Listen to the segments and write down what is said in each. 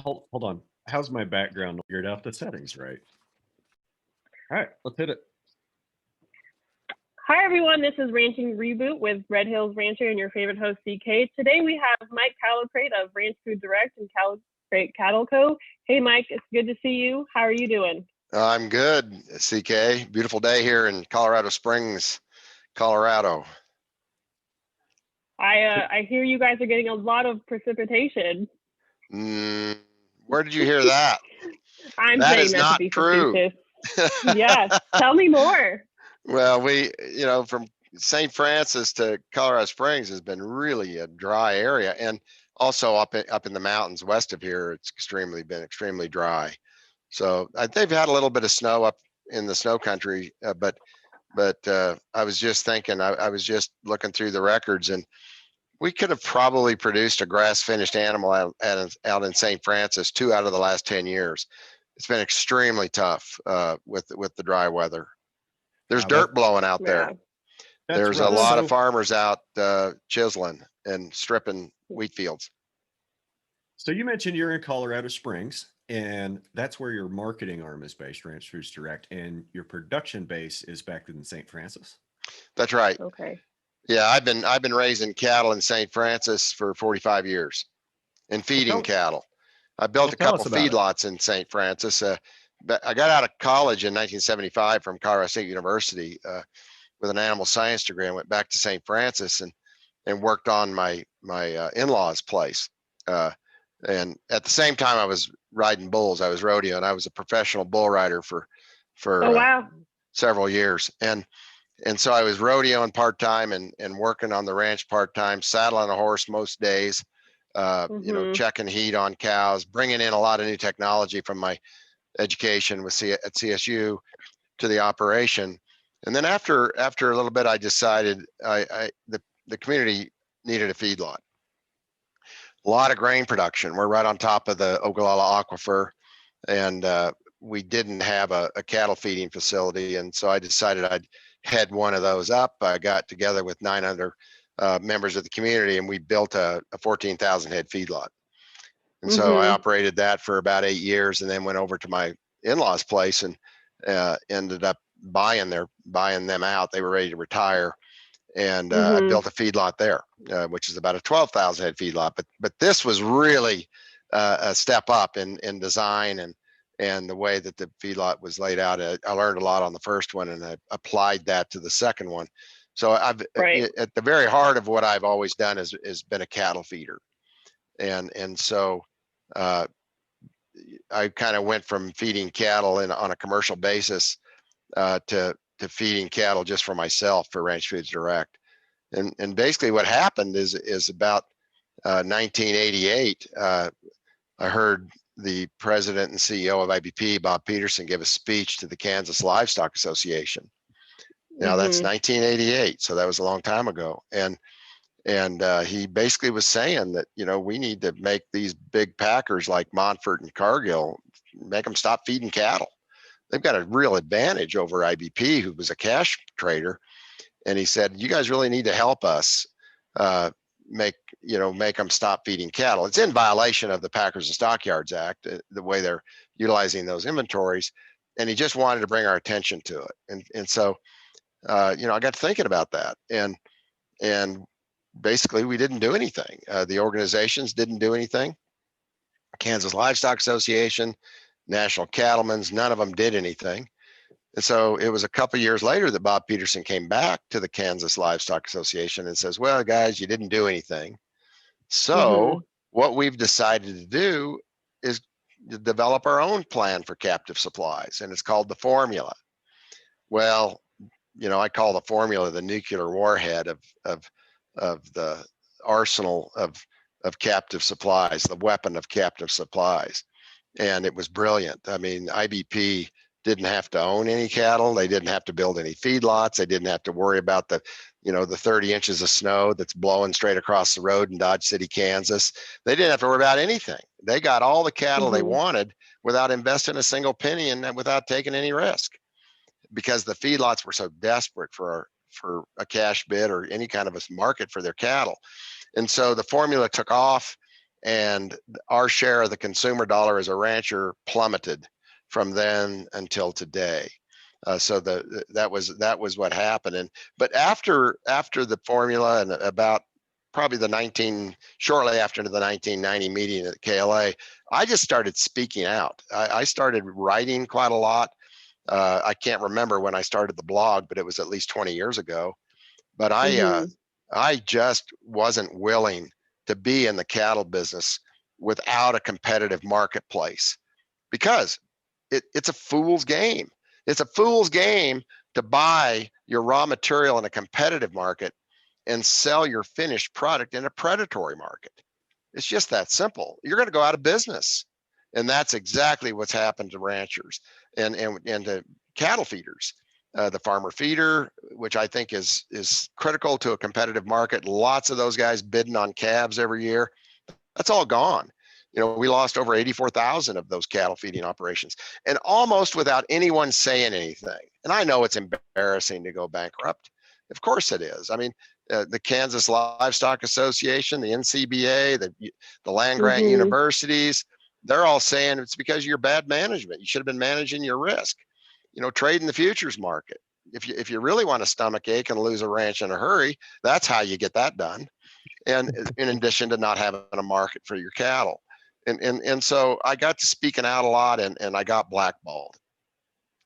Hold on. How's my background? Figured out the settings right. All right, let's hit it. Hi, everyone. This is Ranching Reboot with Red Hills Rancher and your favorite host, CK. Today we have Mike Callicrate of Ranch Food Direct and Callicrate Cattle Co. Hey, Mike, it's good to see you. How are you doing? I'm good, CK. Beautiful day here in Colorado Springs, Colorado. I hear you guys are getting a lot of precipitation. Where did you hear that? I'm That saying is that not to be true. facetious. Yes, tell me more. Well, from St. Francis to Colorado Springs has been really a dry area, and also up in the mountains west of here, it's been extremely dry. So they've had a little bit of snow up in the snow country, but I was just thinking, I was just looking through the records, and we could have probably produced a grass finished animal out in St. Francis 2 out of the last 10 years. It's been extremely tough with the dry weather. There's dirt blowing out there. There's a lot of farmers out chiseling and stripping wheat fields. So you mentioned you're in Colorado Springs, and that's where your marketing arm is based, Ranch Foods Direct, and your production base is back in St. Francis. That's right. Okay. Yeah, I've been raising cattle in St. Francis for 45 years and feeding cattle. I built a couple feedlots in St. Francis. But I got out of college in 1975 from Colorado State University with an animal science degree. I went back to St. Francis and worked on my in-laws' place. And at the same time, I was riding bulls. I was rodeoing. I was a professional bull rider for several years. And so I was rodeoing part-time and working on the ranch part-time, saddling a horse most days, checking heat on cows, bringing in a lot of new technology from my education at CSU to the operation. And then after a little bit, I decided the community needed a feedlot. A lot of grain production. We're right on top of the Ogallala Aquifer, and we didn't have a cattle feeding facility. And so I decided I'd head one of those up. I got together with 9 other members of the community, and we built a 14,000 head feedlot. And so I operated that for about 8 years, and then went over to my in-laws' place and ended up buying them out. They were ready to retire. And I built a feedlot there, which is about a 12,000 head feedlot. But this was really a step up in design and the way that the feedlot was laid out. I learned a lot on the first one, and I applied that to the second one. So at the very heart of what I've always done is been a cattle feeder. And so I kind of went from feeding cattle on a commercial basis to feeding cattle just for myself for Ranch Foods Direct. And basically what happened is about 1988, I heard the president and CEO of IBP, Bob Peterson, give a speech to the Kansas Livestock Association. Now that's 1988, so that was a long time ago. And he basically was saying that, we need to make these big packers like Montfort and Cargill, make them stop feeding cattle. They've got a real advantage over IBP, who was a cash trader. And he said, you guys really need to help us make them stop feeding cattle. It's in violation of the Packers and Stockyards Act, the way they're utilizing those inventories. And he just wanted to bring our attention to it. And so, I got thinking about that. And basically we didn't do anything. The organizations didn't do anything. Kansas Livestock Association, National Cattlemen's, none of them did anything. And so it was a couple of years later that Bob Peterson came back to the Kansas Livestock Association and says, well, guys, you didn't do anything. So what we've decided to do is to develop our own plan for captive supplies, and it's called the formula. Well, I call the formula the nuclear warhead of the arsenal of captive supplies, the weapon of captive supplies. And it was brilliant. I mean, IBP didn't have to own any cattle. They didn't have to build any feedlots. They didn't have to worry about the 30 inches of snow that's blowing straight across the road in Dodge City, Kansas. They didn't have to worry about anything. They got all the cattle they wanted without investing a single penny and without taking any risk, because the feedlots were so desperate for a cash bid or any kind of a market for their cattle. And so the formula took off, And our share of the consumer dollar as a rancher plummeted from then until today. So that was what happened. But after the formula and about probably shortly after the 1990 meeting at KLA, I just started speaking out. I started writing quite a lot. I can't remember when I started the blog, but it was at least 20 years ago. But I just wasn't willing to be in the cattle business without a competitive marketplace, because it's a fool's game. It's a fool's game to buy your raw material in a competitive market and sell your finished product in a predatory market. It's just that simple. You're going to go out of business. And that's exactly what's happened to ranchers and to cattle feeders. The farmer feeder, which I think is critical to a competitive market. Lots of those guys bidding on calves every year. That's all gone. We lost over 84,000 of those cattle feeding operations, and almost without anyone saying anything. And I know it's embarrassing to go bankrupt. Of course it is. I mean, the Kansas Livestock Association, the NCBA, the land grant universities, they're all saying it's because of your bad management. You should have been managing your risk. Trade in the futures market. If you really want a stomach ache and lose a ranch in a hurry, that's how you get that done. And in addition to not having a market for your cattle. And so I got to speaking out a lot, and I got blackballed.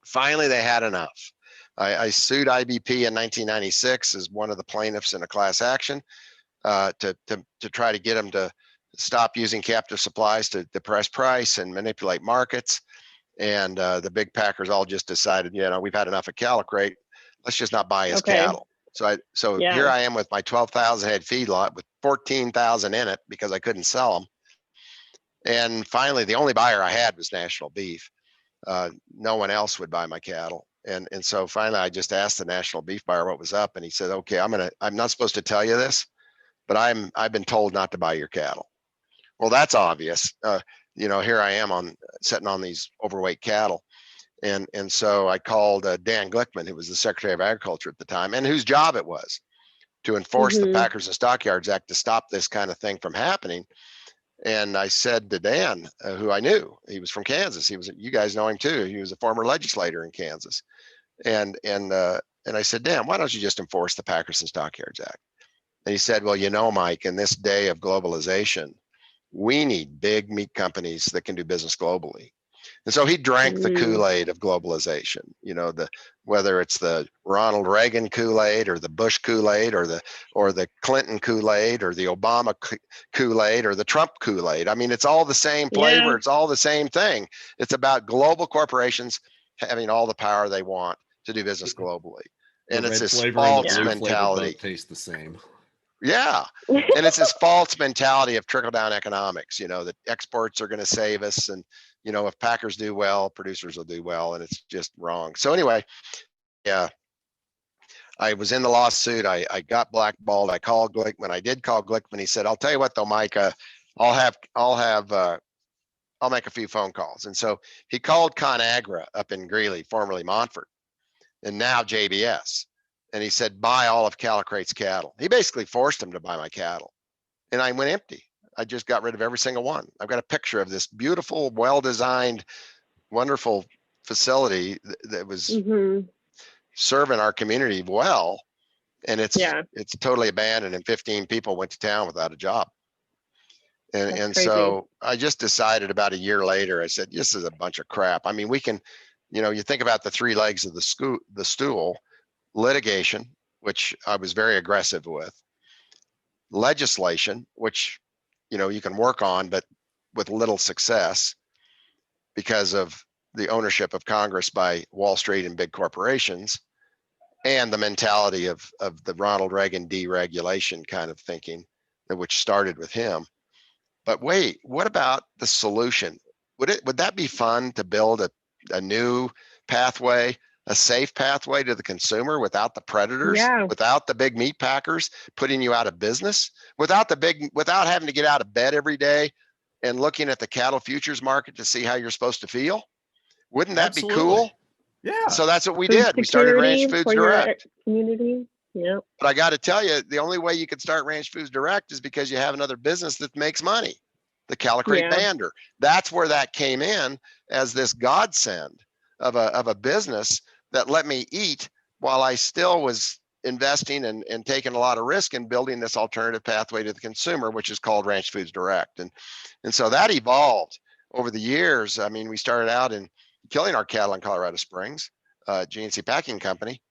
Finally, they had enough. I sued IBP in 1996 as one of the plaintiffs in a class action to try to get them to stop using captive supplies to depress price and manipulate markets. And the big packers all just decided, we've had enough of Callicrate. Let's just not buy his cattle. So here I am with my 12,000 head feedlot with 14,000 in it because I couldn't sell them. And finally, the only buyer I had was National Beef. No one else would buy my cattle. And so finally, I just asked the National Beef buyer what was up. And he said, okay, I'm not supposed to tell you this, but I've been told not to buy your cattle. Well, that's obvious. Here I am sitting on these overweight cattle. And so I called Dan Glickman, who was the Secretary of Agriculture at the time, and whose job it was to enforce the Packers and Stockyards Act to stop this kind of thing from happening. And I said to Dan, who I knew, he was from Kansas. You guys know him too. He was a former legislator in Kansas. And I said, Dan, why don't you just enforce the Packers and Stockyards Act? And he said, well, Mike, in this day of globalization, we need big meat companies that can do business globally. And so he drank the Kool-Aid of globalization, whether it's the Ronald Reagan Kool-Aid or the Bush Kool-Aid or the Clinton Kool-Aid or the Obama Kool-Aid or the Trump Kool-Aid. I mean, it's all the same flavor. Yeah. It's all the same thing. It's about global corporations having all the power they want to do business globally. And it's this false mentality. Taste the same. Yeah. And it's this false mentality of trickle down economics, that exports are going to save us. And, if packers do well, producers will do well. And it's just wrong. So anyway, yeah, I was in the lawsuit. I got blackballed. I called Glickman. I did call Glickman. He said, I'll tell you what though, Mike, I'll make a few phone calls. And so he called ConAgra up in Greeley, formerly Montfort, and now JBS. And he said, buy all of Callicrate's cattle. He basically forced him to buy my cattle. And I went empty. I just got rid of every single one. I've got a picture of this beautiful, well-designed, wonderful facility that was serving our community well. And it's totally abandoned, and 15 people went to town without a job. And so I just decided about a year later, I said, this is a bunch of crap. I mean, we can, you think about the three legs of the stool: litigation, which I was very aggressive with; legislation, which, you can work on, but with little success because of the ownership of Congress by Wall Street and big corporations, and the mentality of the Ronald Reagan deregulation kind of thinking, which started with him. But wait, what about the solution? Would that be fun to build a new pathway, a safe pathway to the consumer without the predators, without the big meat packers putting you out of business, without having to get out of bed every day and looking at the cattle futures market to see how you're supposed to feel? Wouldn't that be cool? Yeah. So that's what we did. We started Ranch Foods Direct. Community. Yeah. But I got to tell you, the only way you could start Ranch Foods Direct is because you have another business that makes money. the Callicrate Yeah. bander. That's where that came in as this godsend of a business that let me eat while I still was investing and taking a lot of risk in building this alternative pathway to the consumer, which is called Ranch Foods Direct. And so that evolved over the years. I mean, we started out in killing our cattle in Colorado Springs, GNC Packing Company.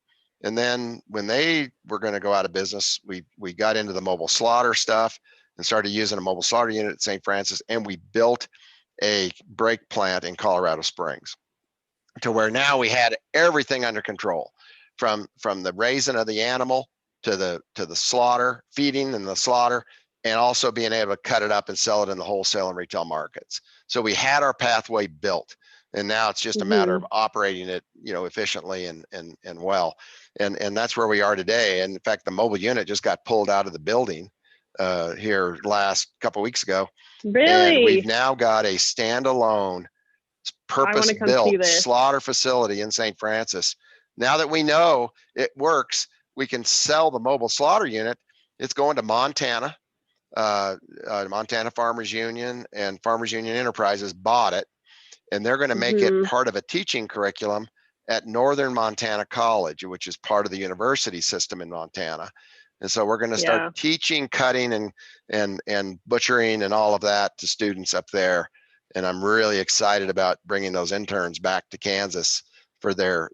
And then when they were going to go out of business, we got into the mobile slaughter stuff and started using a mobile slaughter unit at St. Francis. And we built a break plant in Colorado Springs to where now we had everything under control, from the raising of the animal to the slaughter, feeding and the slaughter, and also being able to cut it up and sell it in the wholesale and retail markets. So we had our pathway built, and now it's just a matter of operating it, efficiently and well. And that's where we are today. And in fact, the mobile unit just got pulled out of the building here last couple of weeks ago. Really? And we've now got a standalone, purpose-built slaughter facility in St. Francis. Now that we know it works, we can sell the mobile slaughter unit. It's going to Montana. Montana Farmers Union and Farmers Union Enterprises bought it, and they're going to make it part of a teaching curriculum at Northern Montana College, which is part of the university system in Montana. And so we're going to start teaching cutting and butchering and all of that to students up there. And I'm really excited about bringing those interns back to Kansas for their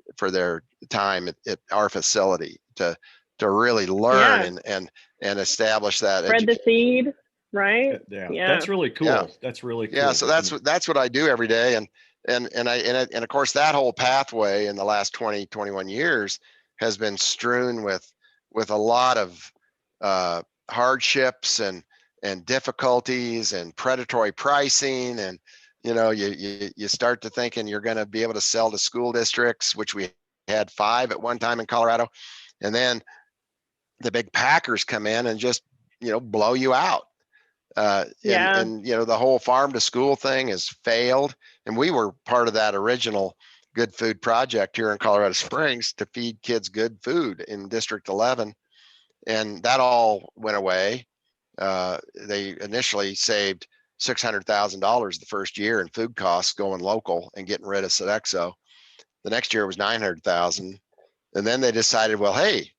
time at our facility to really learn and establish that. Spread the seed, right? Yeah. That's really cool. Yeah. That's really cool. Yeah. So that's what I do every day. And of course, that whole pathway in the last 20, 21 years has been strewn with a lot of hardships and difficulties and predatory pricing. And, you start to thinking you're going to be able to sell to school districts, which we had 5 at one time in Colorado. And then the big packers come in and just, blow you out. And the whole farm to school thing has failed. And we were part of that original Good Food Project here in Colorado Springs to feed kids good food in District 11. And that all went away. They initially saved $600,000 the first year in food costs going local and getting rid of Sodexo. The next year it was $900,000. And then they decided, well, hey,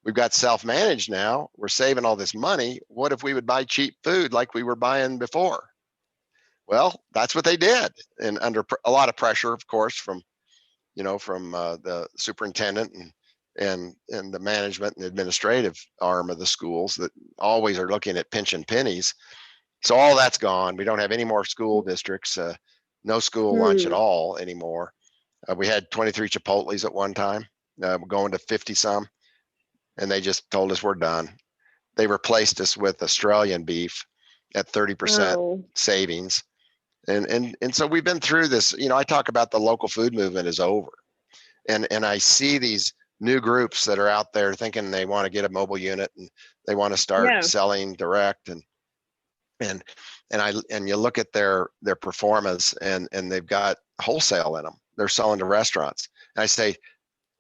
we've got self-managed now. We're saving all this money. What if we would buy cheap food like we were buying before? Well, that's what they did. And under a lot of pressure, of course, from the superintendent and the management and administrative arm of the schools that always are looking at pinching pennies. So all that's gone. We don't have any more school districts, no school lunch at all anymore. We had 23 Chipotles at one time. We're going to 50 some, and they just told us we're done. They replaced us with Australian beef at 30% savings. And so we've been through this. I talk about the local food movement is over. And I see these new groups that are out there thinking they want to get a mobile unit and they want to start selling direct and you look at their performance and they've got wholesale in them. They're selling to restaurants. And I say,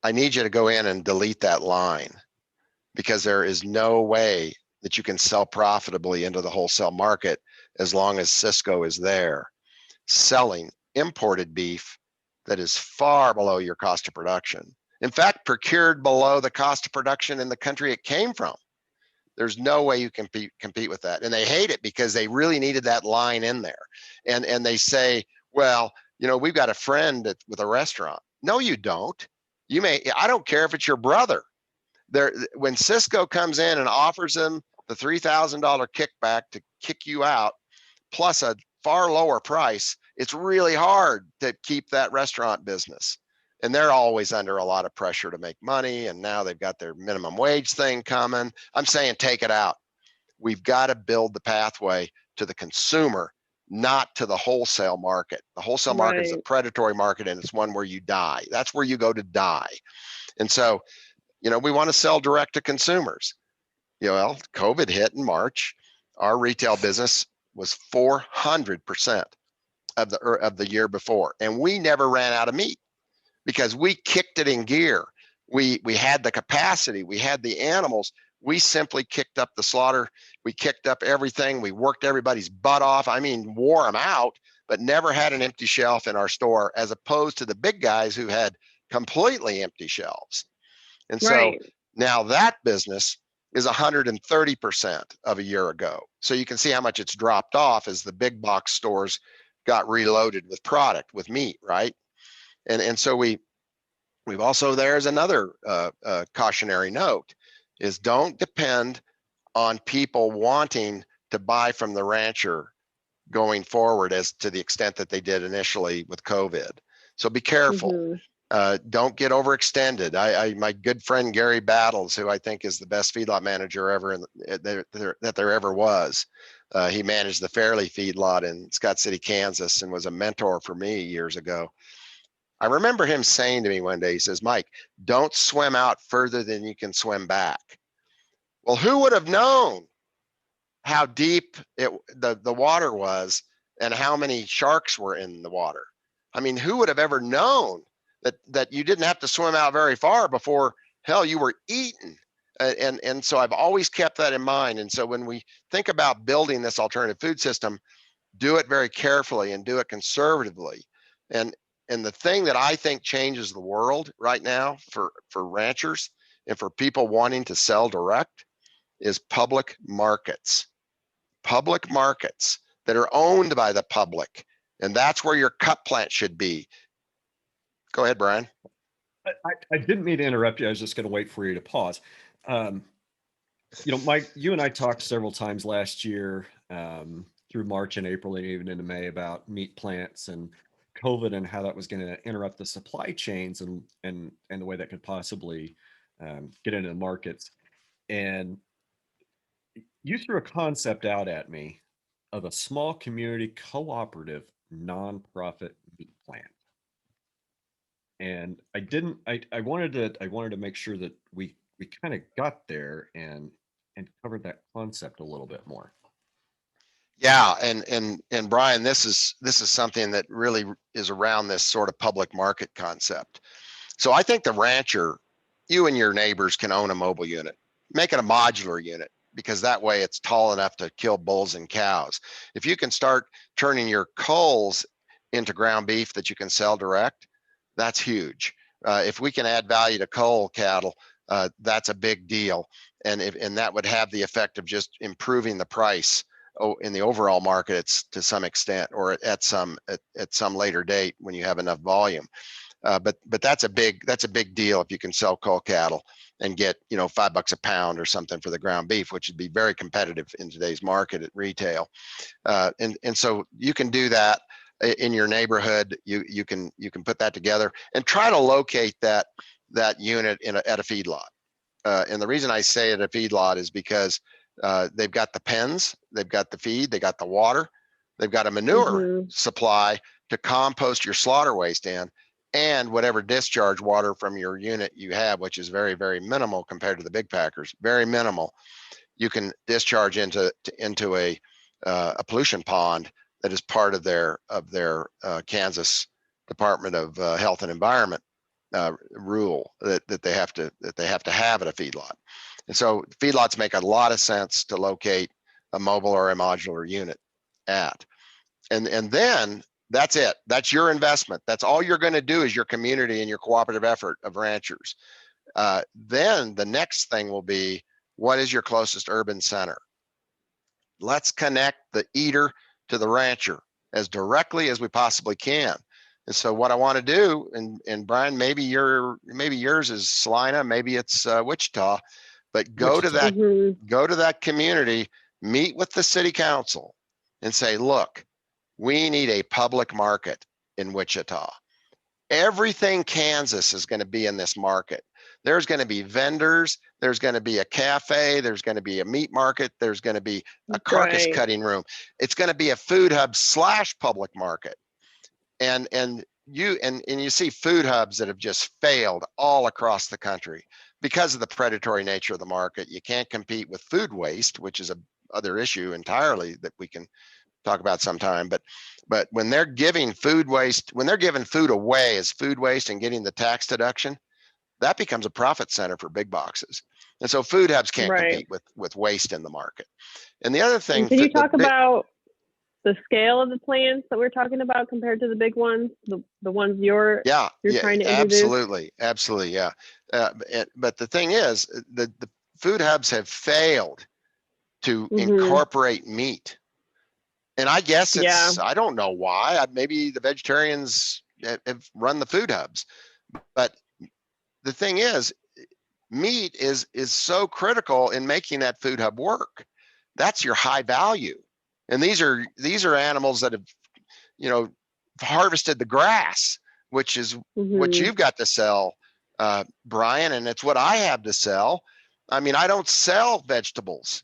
I need you to go in and delete that line, because there is no way that you can sell profitably into the wholesale market as long as Cisco is there selling imported beef that is far below your cost of production. In fact, procured below the cost of production in the country it came from. There's no way you can compete with that. And they hate it because they really needed that line in there. And they say, well, we've got a friend with a restaurant. No, you don't. I don't care if it's your brother. When Cisco comes in and offers them the $3,000 kickback to kick you out, plus a far lower price, it's really hard to keep that restaurant business. And they're always under a lot of pressure to make money. And now they've got their minimum wage thing coming. I'm saying, take it out. We've got to build the pathway to the consumer, not to the wholesale market. The wholesale market is a predatory market, and it's one where you die. That's where you go to die. And so, we want to sell direct to consumers. COVID hit in March. Our retail business was 400% of the year before. And we never ran out of meat, because we kicked it in gear. We had the capacity, we had the animals, We simply kicked up the slaughter. We kicked up everything. We worked everybody's butt off. I mean, wore them out, but never had an empty shelf in our store, as opposed to the big guys who had completely empty shelves. And so Right. now that business is 130% of a year ago. So you can see how much it's dropped off as the big box stores got reloaded with product, with meat, right? And so we've also, there's another cautionary note, is don't depend on people wanting to buy from the rancher going forward as to the extent that they did initially with COVID. So be careful. Don't get overextended. My good friend Gary Battles, who I think is the best feedlot manager ever that there ever was, he managed the Fairley feedlot in Scott City, Kansas, and was a mentor for me years ago. I remember him saying to me one day, he says, Mike, don't swim out further than you can swim back. Well, who would have known how deep the water was and how many sharks were in the water? I mean, who would have ever known that you didn't have to swim out very far before, hell, you were eaten? And so I've always kept that in mind. And so when we think about building this alternative food system, do it very carefully and do it conservatively. And the thing that I think changes the world right now for ranchers and for people wanting to sell direct is public markets that are owned by the public. And that's where your cut plant should be. Go ahead, Brian. I didn't mean to interrupt you. I was just going to wait for you to pause. Mike, you and I talked several times last year through March and April and even into May about meat plants and COVID and how that was going to interrupt the supply chains and the way that could possibly get into the markets. And you threw a concept out at me of a small community cooperative nonprofit meat plant. And I wanted to make sure that we kind of got there and covered that concept a little bit more. Yeah, and Brian, this is something that really is around this sort of public market concept. So I think the rancher, you and your neighbors can own a mobile unit. Make it a modular unit, because that way it's tall enough to kill bulls and cows. If you can start turning your culls into ground beef that you can sell direct, that's huge. If we can add value to cull cattle, that's a big deal. And that would have the effect of just improving the price in the overall market, it's to some extent, or at some later date when you have enough volume. But that's a big deal if you can sell cull cattle and get $5 a pound or something for the ground beef, which would be very competitive in today's market at retail. And so you can do that in your neighborhood. You can put that together and try to locate that unit at a feedlot. And the reason I say at a feedlot is because they've got the pens, they've got the feed, they got the water, they've got a manure supply to compost your slaughter waste in, and whatever discharge water from your unit you have, which is very, very minimal compared to the big packers, very minimal, you can discharge into a pollution pond that is part of their Kansas Department of Health and Environment rule that they have to have at a feedlot. And so feedlots make a lot of sense to locate a mobile or a modular unit at. And then that's it. That's your investment. That's all you're going to do is your community and your cooperative effort of ranchers. Then the next thing will be, what is your closest urban center? Let's connect the eater to the rancher as directly as we possibly can. And so what I want to do, and Brian, maybe yours is Salina, maybe it's Wichita, but go to that community, meet with the city council and say, look, we need a public market in Wichita. Everything Kansas is going to be in this market. There's going to be vendors, there's going to be a cafe, there's going to be a meat market, there's going to be a carcass cutting room. It's going to be a food hub / public market. And you see food hubs that have just failed all across the country because of the predatory nature of the market. You can't compete with food waste, which is a other issue entirely that we can talk about sometime. But when they're giving food waste, when they're giving food away as food waste and getting the tax deduction, that becomes a profit center for big boxes. And so food hubs can't Right. compete with waste in the market. And the other thing, And can you talk about the scale of the plants that we're talking about compared to the big ones, the ones you're trying to introduce? Absolutely, yeah. But the thing is, the food hubs have failed to incorporate meat. And I guess I don't know why. Maybe the vegetarians have run the food hubs. But the thing is, meat is so critical in making that food hub work. That's your high value. And these are animals that have, harvested the grass, which is what you've got to sell, Brian, and it's what I have to sell. I mean, I don't sell vegetables.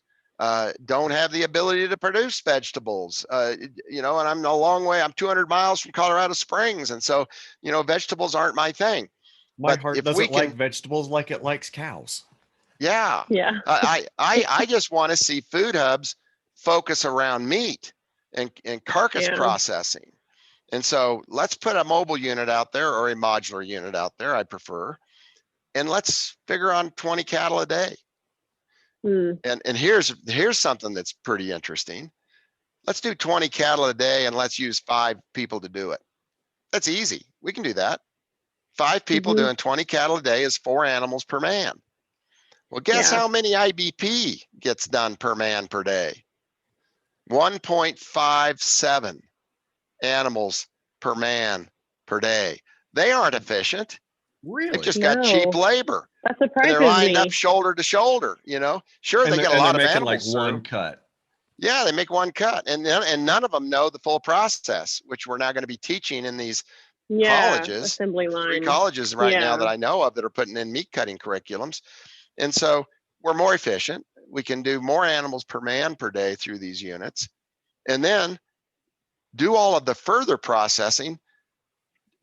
Don't have the ability to produce vegetables, and I'm a long way. I'm 200 miles from Colorado Springs. And so, vegetables aren't my thing. My heart doesn't like vegetables like it likes cows. Yeah. Yeah. I just want to see food hubs focus around meat and carcass processing. And so let's put a mobile unit out there, or a modular unit out there, I prefer. And let's figure on 20 cattle a day. And here's something that's pretty interesting. Let's do 20 cattle a day, and let's use 5 people to do it. That's easy. We can do that. 5 people doing 20 cattle a day is 4 animals per man. Well, guess how many IBP gets done per man per day? 1.57 animals per man per day. They aren't efficient. Really? They've just got cheap labor. That surprises me. They're lined up shoulder to shoulder, Sure, they get a lot of animals. Like one cut. Yeah, they make one cut. And none of them know the full process, which we're now going to be teaching in these colleges. Assembly line. 3 colleges right now that I know of that are putting in meat cutting curriculums. And so we're more efficient. We can do more animals per man per day through these units, and then do all of the further processing,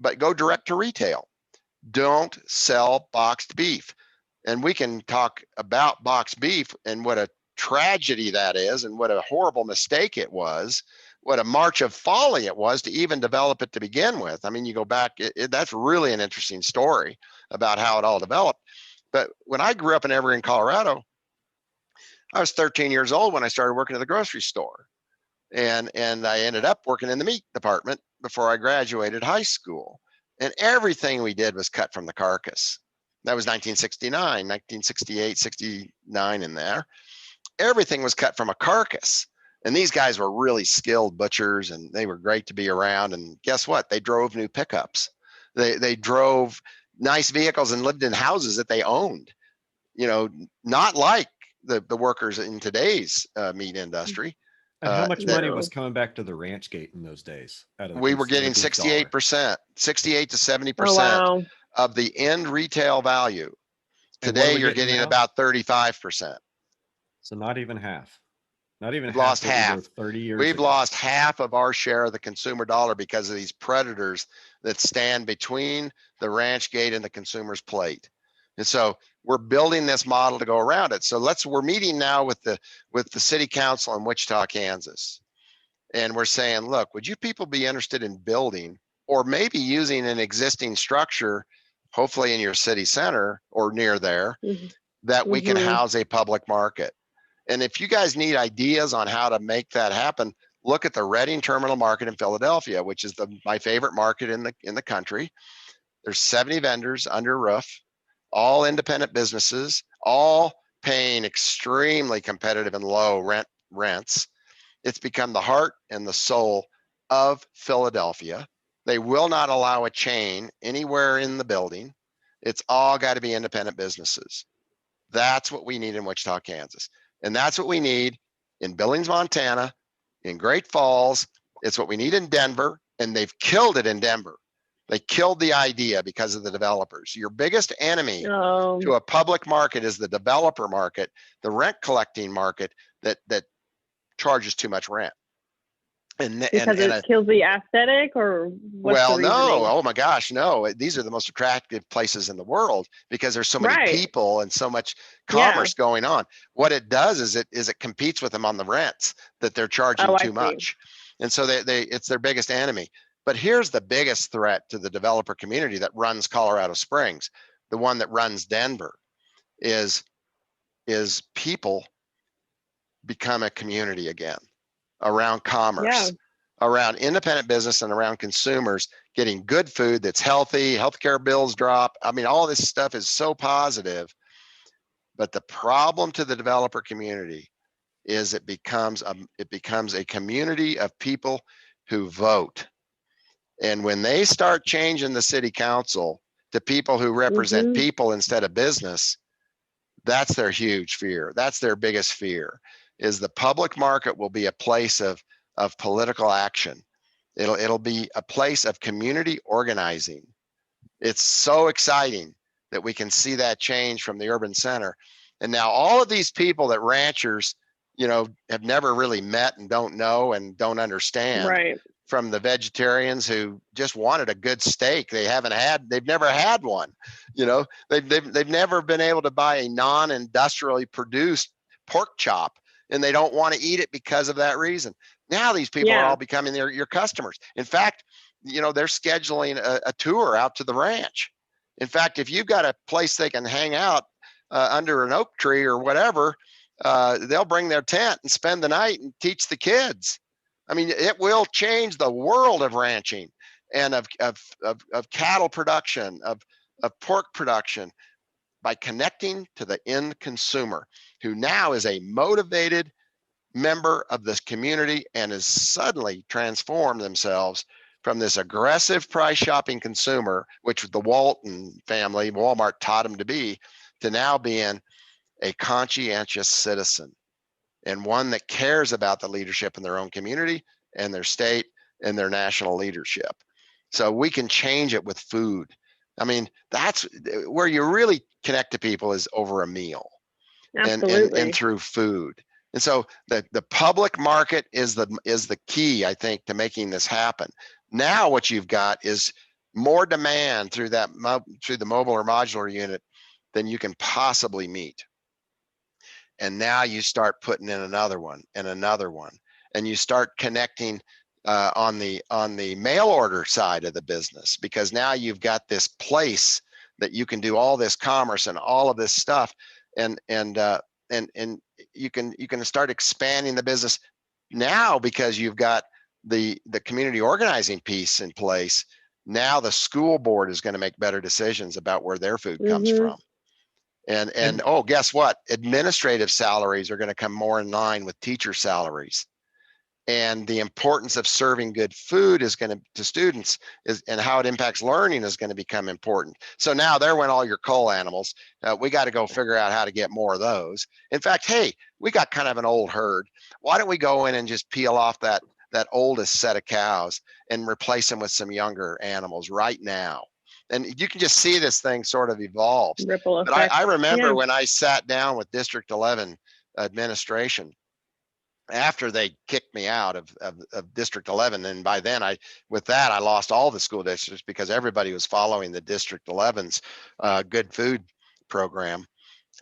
but go direct to retail. Don't sell boxed beef. And we can talk about boxed beef and what a tragedy that is, and what a horrible mistake it was, what a march of folly it was to even develop it to begin with. I mean, you go back, that's really an interesting story about how it all developed. But when I grew up in Evergreen, Colorado, I was 13 years old when I started working at the grocery store. And I ended up working in the meat department before I graduated high school. And everything we did was cut from the carcass. That was 1969, 1968, 69 in there. Everything was cut from a carcass. And these guys were really skilled butchers, and they were great to be around. And guess what? They drove new pickups. They drove nice vehicles and lived in houses that they owned, not like the workers in today's meat industry. And how much money was coming back to the ranch gate in those days? We were getting 68%, 68 to 70% of the end retail value. Today, you're getting about 35%. So not even half. Not even lost half. 30 years We've ago. lost half of our share of the consumer dollar because of these predators that stand between the ranch gate and the consumer's plate. And so we're building this model to go around it. So we're meeting now with the city council in Wichita, Kansas. And we're saying, look, would you people be interested in building, or maybe using an existing structure, hopefully in your city center or near there, that we can house a public market? And if you guys need ideas on how to make that happen, look at the Reading Terminal Market in Philadelphia, which is my favorite market in the country. There's 70 vendors under a roof, all independent businesses, all paying extremely competitive and low rents. It's become the heart and the soul of Philadelphia. They will not allow a chain anywhere in the building. It's all got to be independent businesses. That's what we need in Wichita, Kansas. And that's what we need in Billings, Montana, in Great Falls. It's what we need in Denver, and they've killed it in Denver. They killed the idea because of the developers. Your biggest enemy to a public market is the developer market, the rent collecting market that charges too much rent. Because it kills the aesthetic, or what's the reasoning? Oh my gosh, no. These are the most attractive places in the world because there's so many people and so much commerce going on. What it does is it competes with them on the rents that they're charging too much. And so it's their biggest enemy. But here's the biggest threat to the developer community that runs Colorado Springs. the one that runs Denver, is people become a community again around commerce, around independent business, and around consumers getting good food that's healthy, healthcare bills drop. I mean, all this stuff is so positive. But the problem to the developer community is it becomes a community of people who vote. And when they start changing the city council to people who represent people instead of business, that's their huge fear. That's their biggest fear, is the public market will be a place of political action. It'll be a place of community organizing. It's so exciting that we can see that change from the urban center. And now all of these people that ranchers, have never really met and don't know and don't understand, right, from the vegetarians who just wanted a good steak. They've never had one. They've never been able to buy a non-industrially produced pork chop, and they don't want to eat it because of that reason. Now these people are all becoming your customers. In fact, they're scheduling a tour out to the ranch. In fact, if you've got a place they can hang out under an oak tree or whatever, they'll bring their tent and spend the night and teach the kids. I mean, it will change the world of ranching and of cattle production, of pork production, by connecting to the end consumer, who now is a motivated member of this community and has suddenly transformed themselves from this aggressive price shopping consumer, which the Walton family, Walmart, taught them to be, to now being a conscientious citizen, and one that cares about the leadership in their own community and their state and their national leadership. So we can change it with food. I mean, that's where you really connect to people, is over a meal. Absolutely. And through food. And so the public market is the key, I think, to making this happen. Now what you've got is more demand through the mobile or modular unit than you can possibly meet. And now you start putting in another one and another one, and you start connecting on the mail order side of the business, because now you've got this place that you can do all this commerce and all of this stuff, and you can start expanding the business now because you've got the community organizing piece in place. Now the school board is going to make better decisions about where their food comes from. And oh, guess what? Administrative salaries are going to come more in line with teacher salaries. And the importance of serving good food to students and how it impacts learning is going to become important. So now there went all your cull animals. We got to go figure out how to get more of those. In fact, hey, we got kind of an old herd. Why don't we go in and just peel off that oldest set of cows and replace them with some younger animals right now? And you can just see this thing sort of evolves. Ripple effect. But I remember when I sat down with District 11 administration, after they kicked me out of District 11, and by then I lost all the school districts because everybody was following the District 11's good food program.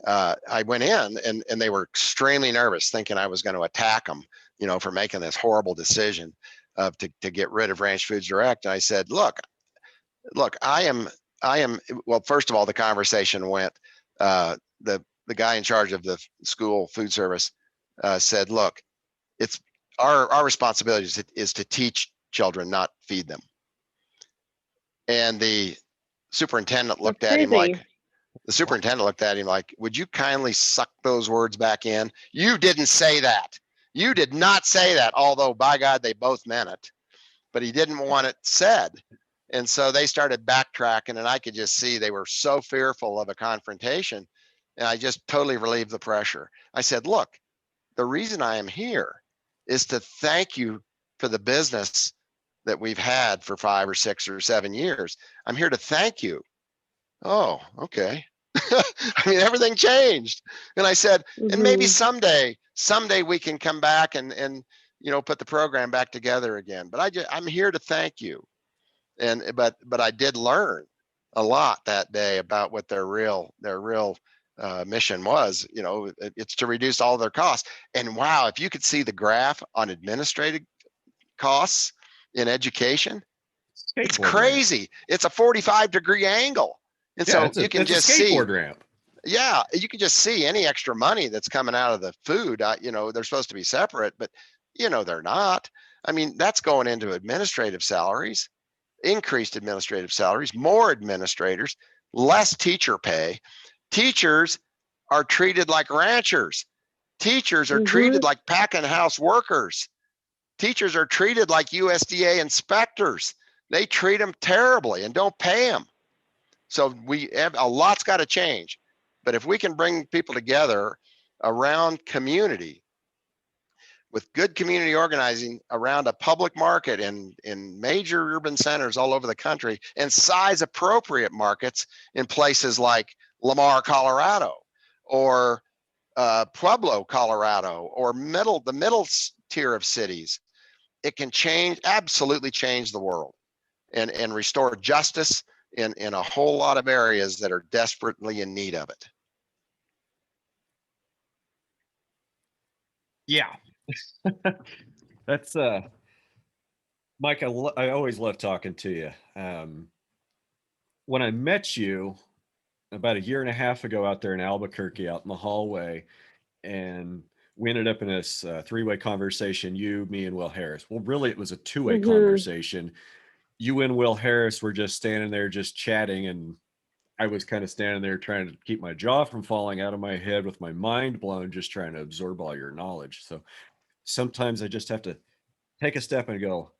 I went in and they were extremely nervous, thinking I was going to attack them, for making this horrible decision to get rid of Ranch Foods Direct. And I said, look, I am, well, first of all, the conversation went, the guy in charge of the school food service said, look, it's our responsibility is to teach children, not feed them. And the superintendent looked at him like, would you kindly suck those words back in? You didn't say that. You did not say that, although by God, they both meant it, but he didn't want it said. And so they started backtracking, and I could just see they were so fearful of a confrontation. And I just totally relieved the pressure. I said, look, the reason I am here is to thank you for the business that we've had for 5 or 6 or 7 years. I'm here to thank you. Oh, okay. I mean, everything changed. And I said, and maybe someday we can come back and put the program back together again. But I'm here to thank you. But I did learn a lot that day about what their real mission was. It's to reduce all their costs. And wow, if you could see the graph on administrative costs in education, it's crazy. It's a 45-degree angle. And Yeah, so you can it's a just see, skateboard ramp. yeah, you can just see any extra money that's coming out of the food. They're supposed to be separate, but they're not. I mean, that's going into administrative salaries, increased administrative salaries, more administrators, less teacher pay. Teachers are treated like ranchers. Teachers are treated like packing house workers. Teachers are treated like USDA inspectors. They treat them terribly and don't pay them. So a lot's got to change. But if we can bring people together around community, with good community organizing around a public market in major urban centers all over the country, and size appropriate markets in places like Lamar, Colorado, or Pueblo, Colorado, or the middle tier of cities, it can absolutely change the world and restore justice in a whole lot of areas that are desperately in need of it. Yeah. That's Mike, I always love talking to you. When I met you about a year and a half ago out there in Albuquerque, out in the hallway, and we ended up in this three-way conversation, you, me, and Will Harris. Well, really, it was a two-way conversation. You and Will Harris were just standing there, just chatting, and I was kind of standing there trying to keep my jaw from falling out of my head with my mind blown, just trying to absorb all your knowledge. So sometimes I just have to take a step and go,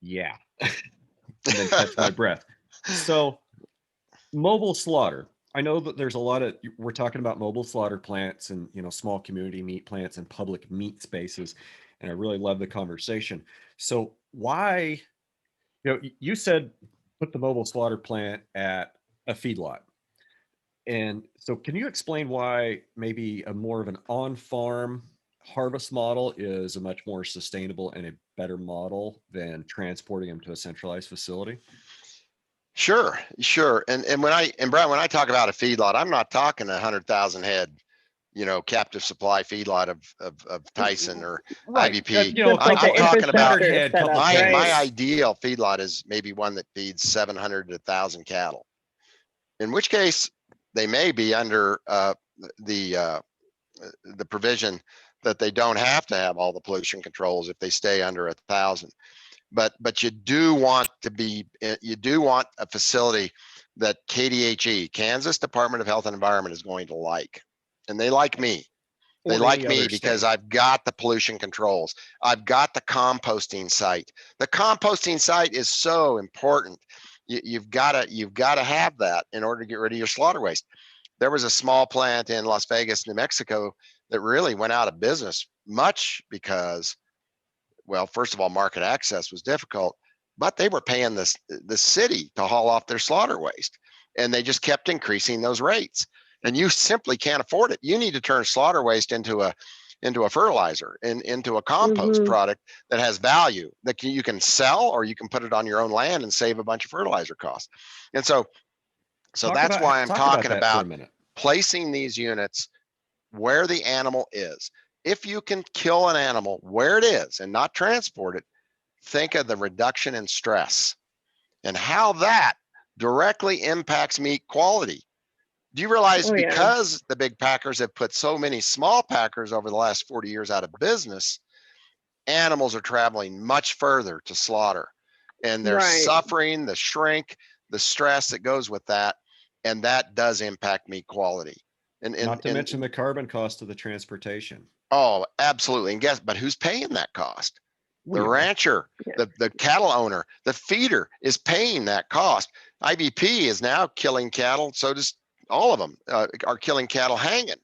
yeah, and then catch my breath. So mobile slaughter. I know that there's a lot of, we're talking about mobile slaughter plants and, small community meat plants and public meat spaces. And I really love the conversation. So why, you said put the mobile slaughter plant at a feedlot. And so can you explain why maybe a more of an on-farm harvest model is a much more sustainable and a better model than transporting them to a centralized facility? Sure. And Brian, when I talk about a feedlot, I'm not talking 100,000 head, captive supply feedlot of Tyson or Right. IVP. I'm talking about my right? ideal feedlot is maybe one that feeds 700 to 1,000 cattle, in which case they may be under the provision that they don't have to have all the pollution controls if they stay under 1,000. But you do want a facility that KDHE, Kansas Department of Health and Environment, is going to like, and they like me. They like me because I've got the pollution controls. I've got the composting site. The composting site is so important. You've got to have that in order to get rid of your slaughter waste. There was a small plant in Las Vegas, New Mexico, that really went out of business, much because, well, first of all, market access was difficult, but they were paying the city to haul off their slaughter waste, and they just kept increasing those rates. And you simply can't afford it. You need to turn slaughter waste into a fertilizer and into a compost product that has value that you can sell, or you can put it on your own land and save a bunch of fertilizer costs. And so that's why I'm talking about placing these units where the animal is. If you can kill an animal where it is and not transport it, think of the reduction in stress and how that directly impacts meat quality. Do you realize because the big packers have put so many small packers over the last 40 years out of business, animals are traveling much further to slaughter, and they're suffering the shrink, the stress that goes with that, and that does impact meat quality. And not to mention the carbon cost of the transportation. Oh, absolutely. And but who's paying that cost? The rancher, the cattle owner, the feeder is paying that cost. IVP is now killing cattle. So does all of them are killing cattle hanging.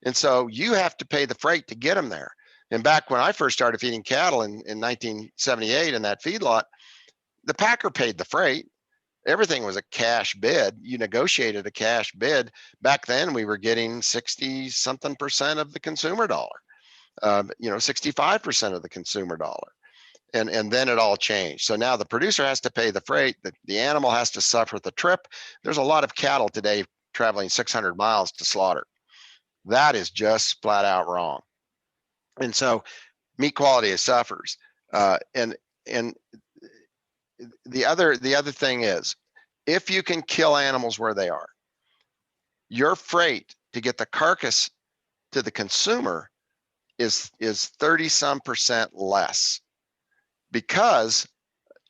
And so you have to pay the freight to get them there. And back when I first started feeding cattle in 1978 in that feedlot, the packer paid the freight. Everything was a cash bid. You negotiated a cash bid. Back then we were getting 60-something% of the consumer dollar, 65% of the consumer dollar. And then it all changed. So now the producer has to pay the freight, the animal has to suffer the trip. There's a lot of cattle today traveling 600 miles to slaughter. That is just flat out wrong. And so meat quality suffers. And the other thing is, if you can kill animals where they are, your freight to get the carcass to the consumer is 30% less, because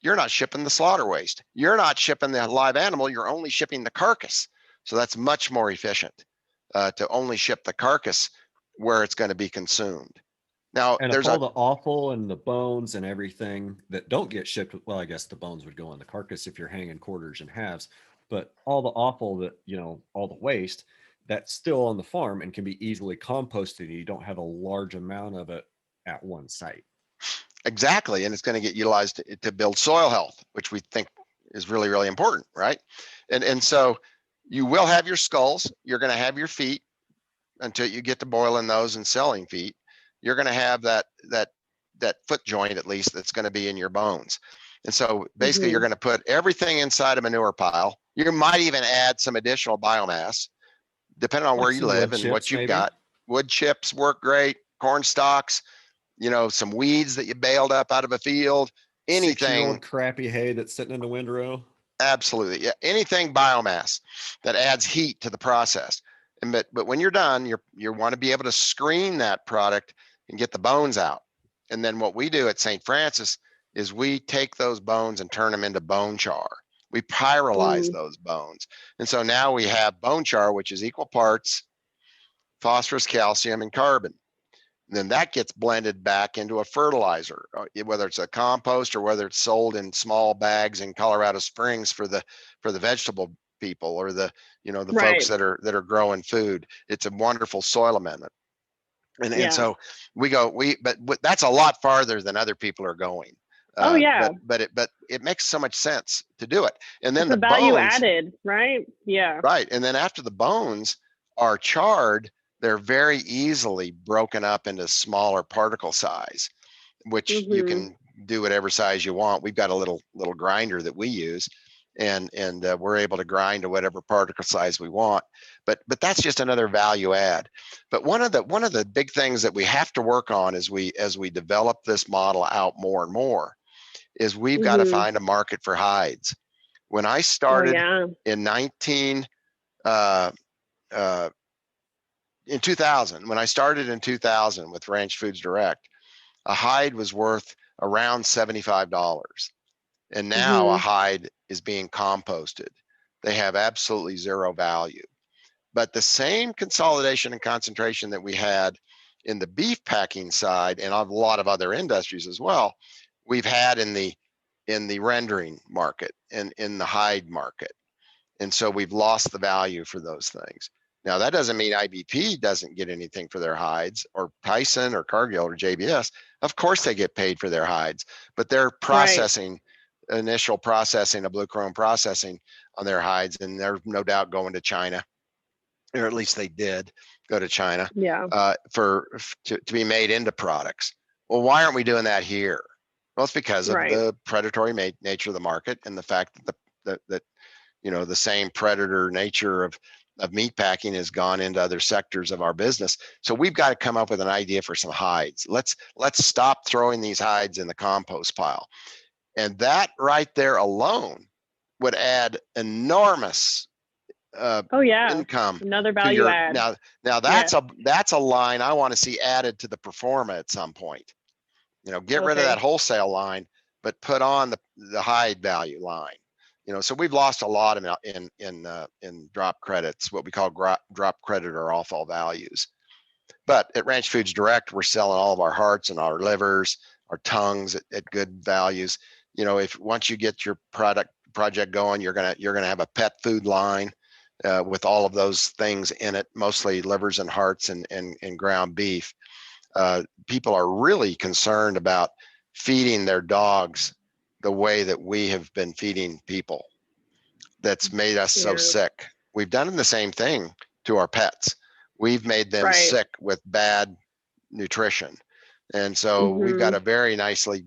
you're not shipping the slaughter waste. You're not shipping the live animal. You're only shipping the carcass. So that's much more efficient to only ship the carcass where it's going to be consumed. Now, And there's if all the offal and the bones and everything that don't get shipped, well, I guess the bones would go on the carcass if you're hanging quarters and halves, but all the offal that, all the waste, that's still on the farm and can be easily composted. You don't have a large amount of it at one site. Exactly. And it's going to get utilized to build soil health, which we think is really, really important, right? And so you will have your skulls. You're going to have your feet until you get to boiling those and selling feet. You're going to have that foot joint, at least, that's going to be in your bones. And so basically you're going to put everything inside a manure pile. You might even add some additional biomass, depending on where you live and what you've got. Wood chips work great, corn stalks, some weeds that you baled up out of a field, anything. 6-year-old crappy hay that's sitting in the windrow. Absolutely. Yeah. Anything biomass that adds heat to the process. But when you're done, you want to be able to screen that product and get the bones out. And then what we do at St. Francis is we take those bones and turn them into bone char. We pyrolyze those bones. And so now we have bone char, which is equal parts phosphorus, calcium, and carbon. And then that gets blended back into a fertilizer, whether it's a compost or whether it's sold in small bags in Colorado Springs for the vegetable people or the folks that are growing food. It's a wonderful soil amendment. And so but that's a lot farther than other people are going. But it makes so much sense to do it. And then the value added, right? Yeah. Right. And then after the bones are charred, they're very easily broken up into smaller particle size, which you can do whatever size you want. We've got a little grinder that we use, and we're able to grind to whatever particle size we want. But that's just another value add. But one of the big things that we have to work on as we develop this model out more and more is we've got to find a market for hides. When I started in 2000, when I started in 2000 with Ranch Foods Direct, a hide was worth around $75. And now a hide is being composted. They have absolutely zero value. But the same consolidation and concentration that we had in the beef packing side and a lot of other industries as well, we've had in the rendering market and in the hide market. And so we've lost the value for those things. Now, that doesn't mean IBP doesn't get anything for their hides, or Tyson or Cargill or JBS. Of course they get paid for their hides, but they're processing, initial processing of blue chrome processing on their hides, and they're no doubt going to China, or at least they did go to China to be made into products. Well, why aren't we doing that here? Well, it's because of the predatory nature of the market and the fact that the same predator nature of meat packing has gone into other sectors of our business. So we've got to come up with an idea for some hides. Let's stop throwing these hides in the compost pile. And that right there alone would add enormous income. Another value add. Now that's a line I want to see added to the Performa at some point. Get rid of that wholesale line, but put on the hide value line. So we've lost a lot in drop credits, what we call drop credit or offal values. But at Ranch Foods Direct, we're selling all of our hearts and our livers, our tongues at good values. If once you get your project going, you're gonna have a pet food line with all of those things in it, mostly livers and hearts and ground beef. People are really concerned about feeding their dogs the way that we have been feeding people. That's made us so sick. We've done the same thing to our pets. We've made them sick with bad nutrition. And so we've got a very nicely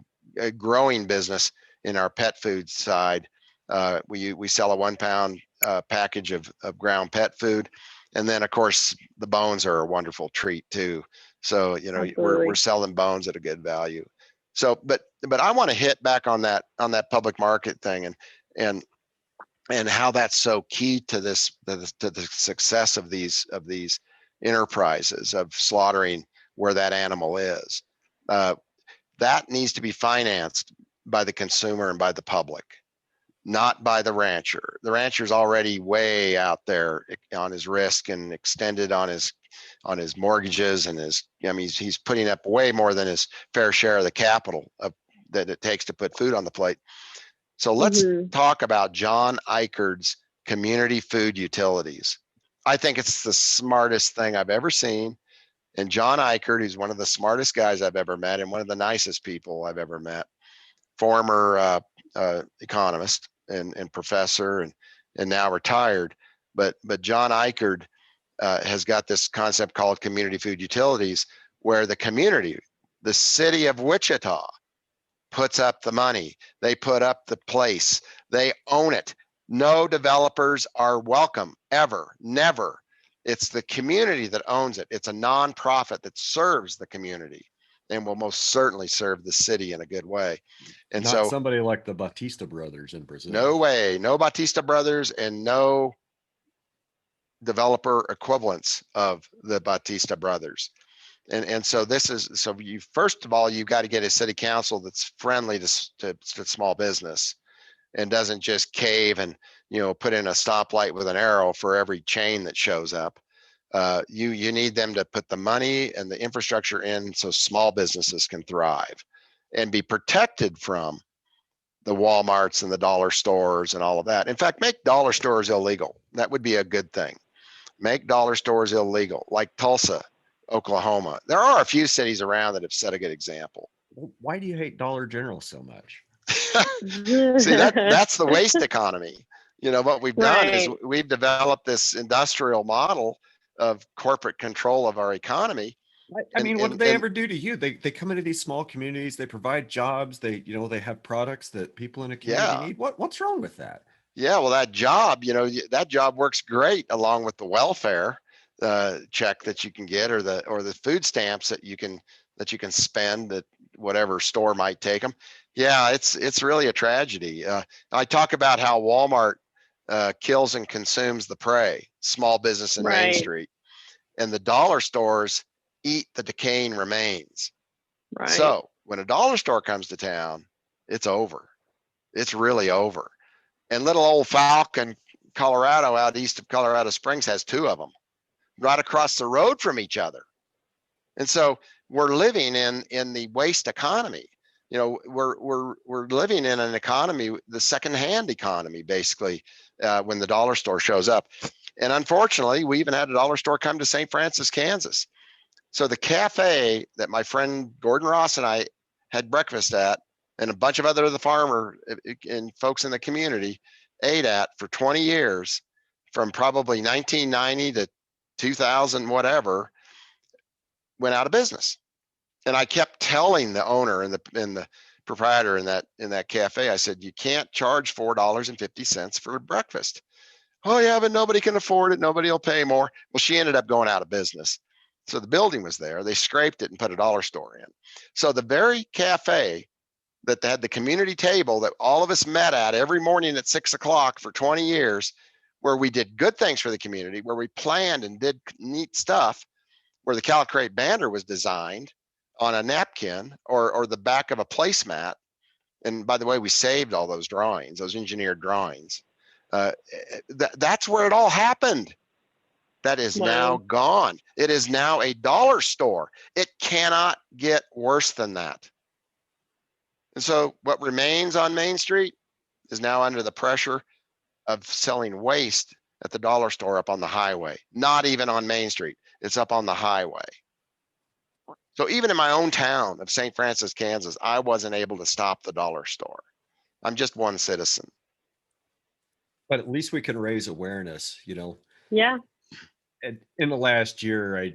growing business in our pet food side. We sell a 1 pound package of ground pet food. And then of course the bones are a wonderful treat too. So, we're selling bones at a good value. So, but I want to hit back on that public market thing. And and how that's so key to to the success of these enterprises of slaughtering where that animal is. That needs to be financed by the consumer and by the public, not by the rancher. The rancher's already way out there on his risk and extended on his mortgages and he's putting up way more than his fair share of the capital that it takes to put food on the plate. So let's talk about John Eichard's community food utilities. I think it's the smartest thing I've ever seen. And John Eichard, who's one of the smartest guys I've ever met and one of the nicest people I've ever met, former economist and professor and now retired. But John Eichard has got this concept called community food utilities, where the community, the city of Wichita, puts up the money. They put up the place. They own it. No developers are welcome, ever, never. It's the community that owns it. It's a nonprofit that serves the community and will most certainly serve the city in a good way. And not so somebody like the Batista brothers in Brazil. No way, no Batista brothers and no developer equivalents of the Batista brothers. And so you first of all, you've got to get a city council that's friendly to small business and doesn't just cave and put in a stoplight with an arrow for every chain that shows up. You need them to put the money and the infrastructure in so small businesses can thrive and be protected from the Walmarts and the dollar stores and all of that. In fact, make dollar stores illegal. That would be a good thing. Make dollar stores illegal, like Tulsa, Oklahoma. There are a few cities around that have set a good example. Why do you hate Dollar General so much? See, that's the waste economy. What we've done is we've developed this industrial model of corporate control of our economy. I mean, what did they ever do to you? They come into these small communities, they provide jobs, they have products that people in a community need. What's wrong with that? Yeah, well, that job, that job works great along with the welfare check that you can get or the food stamps that you can spend that whatever store might take them. Yeah, it's really a tragedy. I talk about how Walmart kills and consumes the prey, small business in Main Street, and the dollar stores eat the decaying remains. Right. So when a dollar store comes to town, it's over. It's really over. And little old Falcon, Colorado, out east of Colorado Springs, has two of them right across the road from each other. And so we're living in the waste economy. We're living in an economy, the secondhand economy, basically, when the dollar store shows up. And unfortunately, we even had a dollar store come to St. Francis, Kansas. So the cafe that my friend Gordon Ross and I had breakfast at, and a bunch of other of the farmer and folks in the community ate at for 20 years, from probably 1990 to 2000, whatever, went out of business. And I kept telling the owner and the proprietor in that cafe, I said, you can't charge $4.50 for breakfast. Oh yeah, but nobody can afford it. Nobody will pay more. Well, she ended up going out of business. So the building was there. They scraped it and put a dollar store in. So the very cafe that had the community table that all of us met at every morning at 6 o'clock for 20 years, where we did good things for the community, where we planned and did neat stuff, where the Callicrate banner was designed on a napkin or the back of a placemat. And by the way, we saved all those drawings, those engineered drawings. That's where it all happened. That is now gone. It is now a dollar store. It cannot get worse than that. And so what remains on Main Street is now under the pressure of selling waste at the dollar store up on the highway. Not even on Main Street. It's up on the highway. So even in my own town of St. Francis, Kansas, I wasn't able to stop the dollar store. I'm just one citizen. But at least we can raise awareness, Yeah. And in the last year,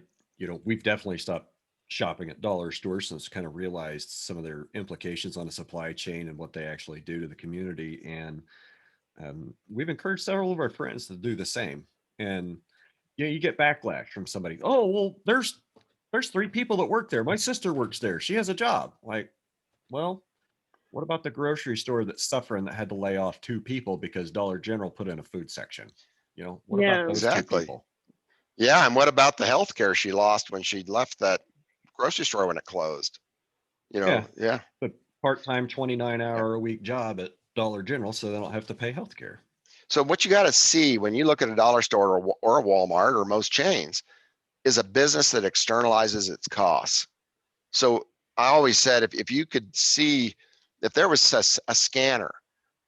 we've definitely stopped shopping at dollar stores since kind of realized some of their implications on the supply chain and what they actually do to the community. And we've encouraged several of our friends to do the same. And you get backlash from somebody. Oh, well, there's 3 people that work there. My sister works there. She has a job. Like, well, What about the grocery store that's suffering that had to lay off 2 people because Dollar General put in a food section? What about Yeah. those 2 Exactly. people? Yeah, and what about the health care she lost when she left that grocery store when it closed? Yeah, Yeah. the part-time 29 Yeah. hour a week job at Dollar General so they don't have to pay health care. So what you got to see when you look at a dollar store or a Walmart or most chains is a business that externalizes its costs. So I always said if you could see, if there was a scanner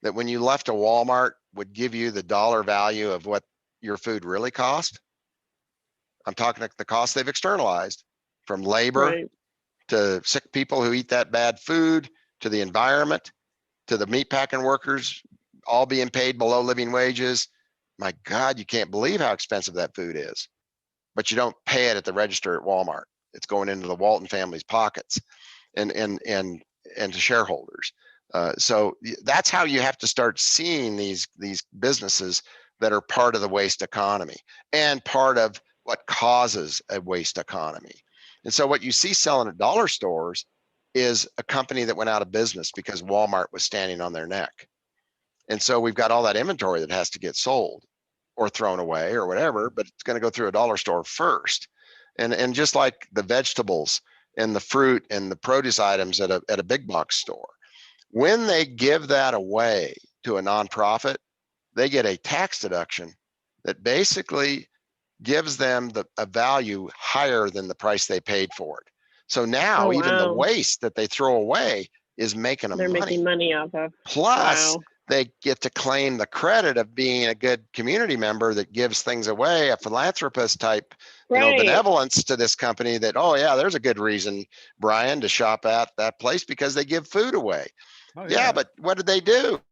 that when you left a Walmart would give you the dollar value of what your food really cost, I'm talking the cost they've externalized, from labor Right. to sick people who eat that bad food, to the environment, to the meat packing workers, all being paid below living wages. My God, you can't believe how expensive that food is. But you don't pay it at the register at Walmart. It's going into the Walton family's pockets and to shareholders. So that's how you have to start seeing these businesses that are part of the waste economy and part of what causes a waste economy. And so what you see selling at dollar stores is a company that went out of business because Walmart was standing on their neck. And so we've got all that inventory that has to get sold or thrown away or whatever, but it's going to go through a dollar store first. And just like the vegetables and the fruit and the produce items at a big box store, when they give that away to a nonprofit, they get a tax deduction that basically gives them a value higher than the price they paid for it. So now Oh, even the wow. waste that they throw away is making them They're money. making money off of. Plus, Wow. they get to claim the credit of being a good community member that gives things away, a philanthropist type, Right. benevolence to this company that, oh yeah, there's a good reason, Brian, to shop at that place because they give food away. Oh Yeah, yeah. but what did they do?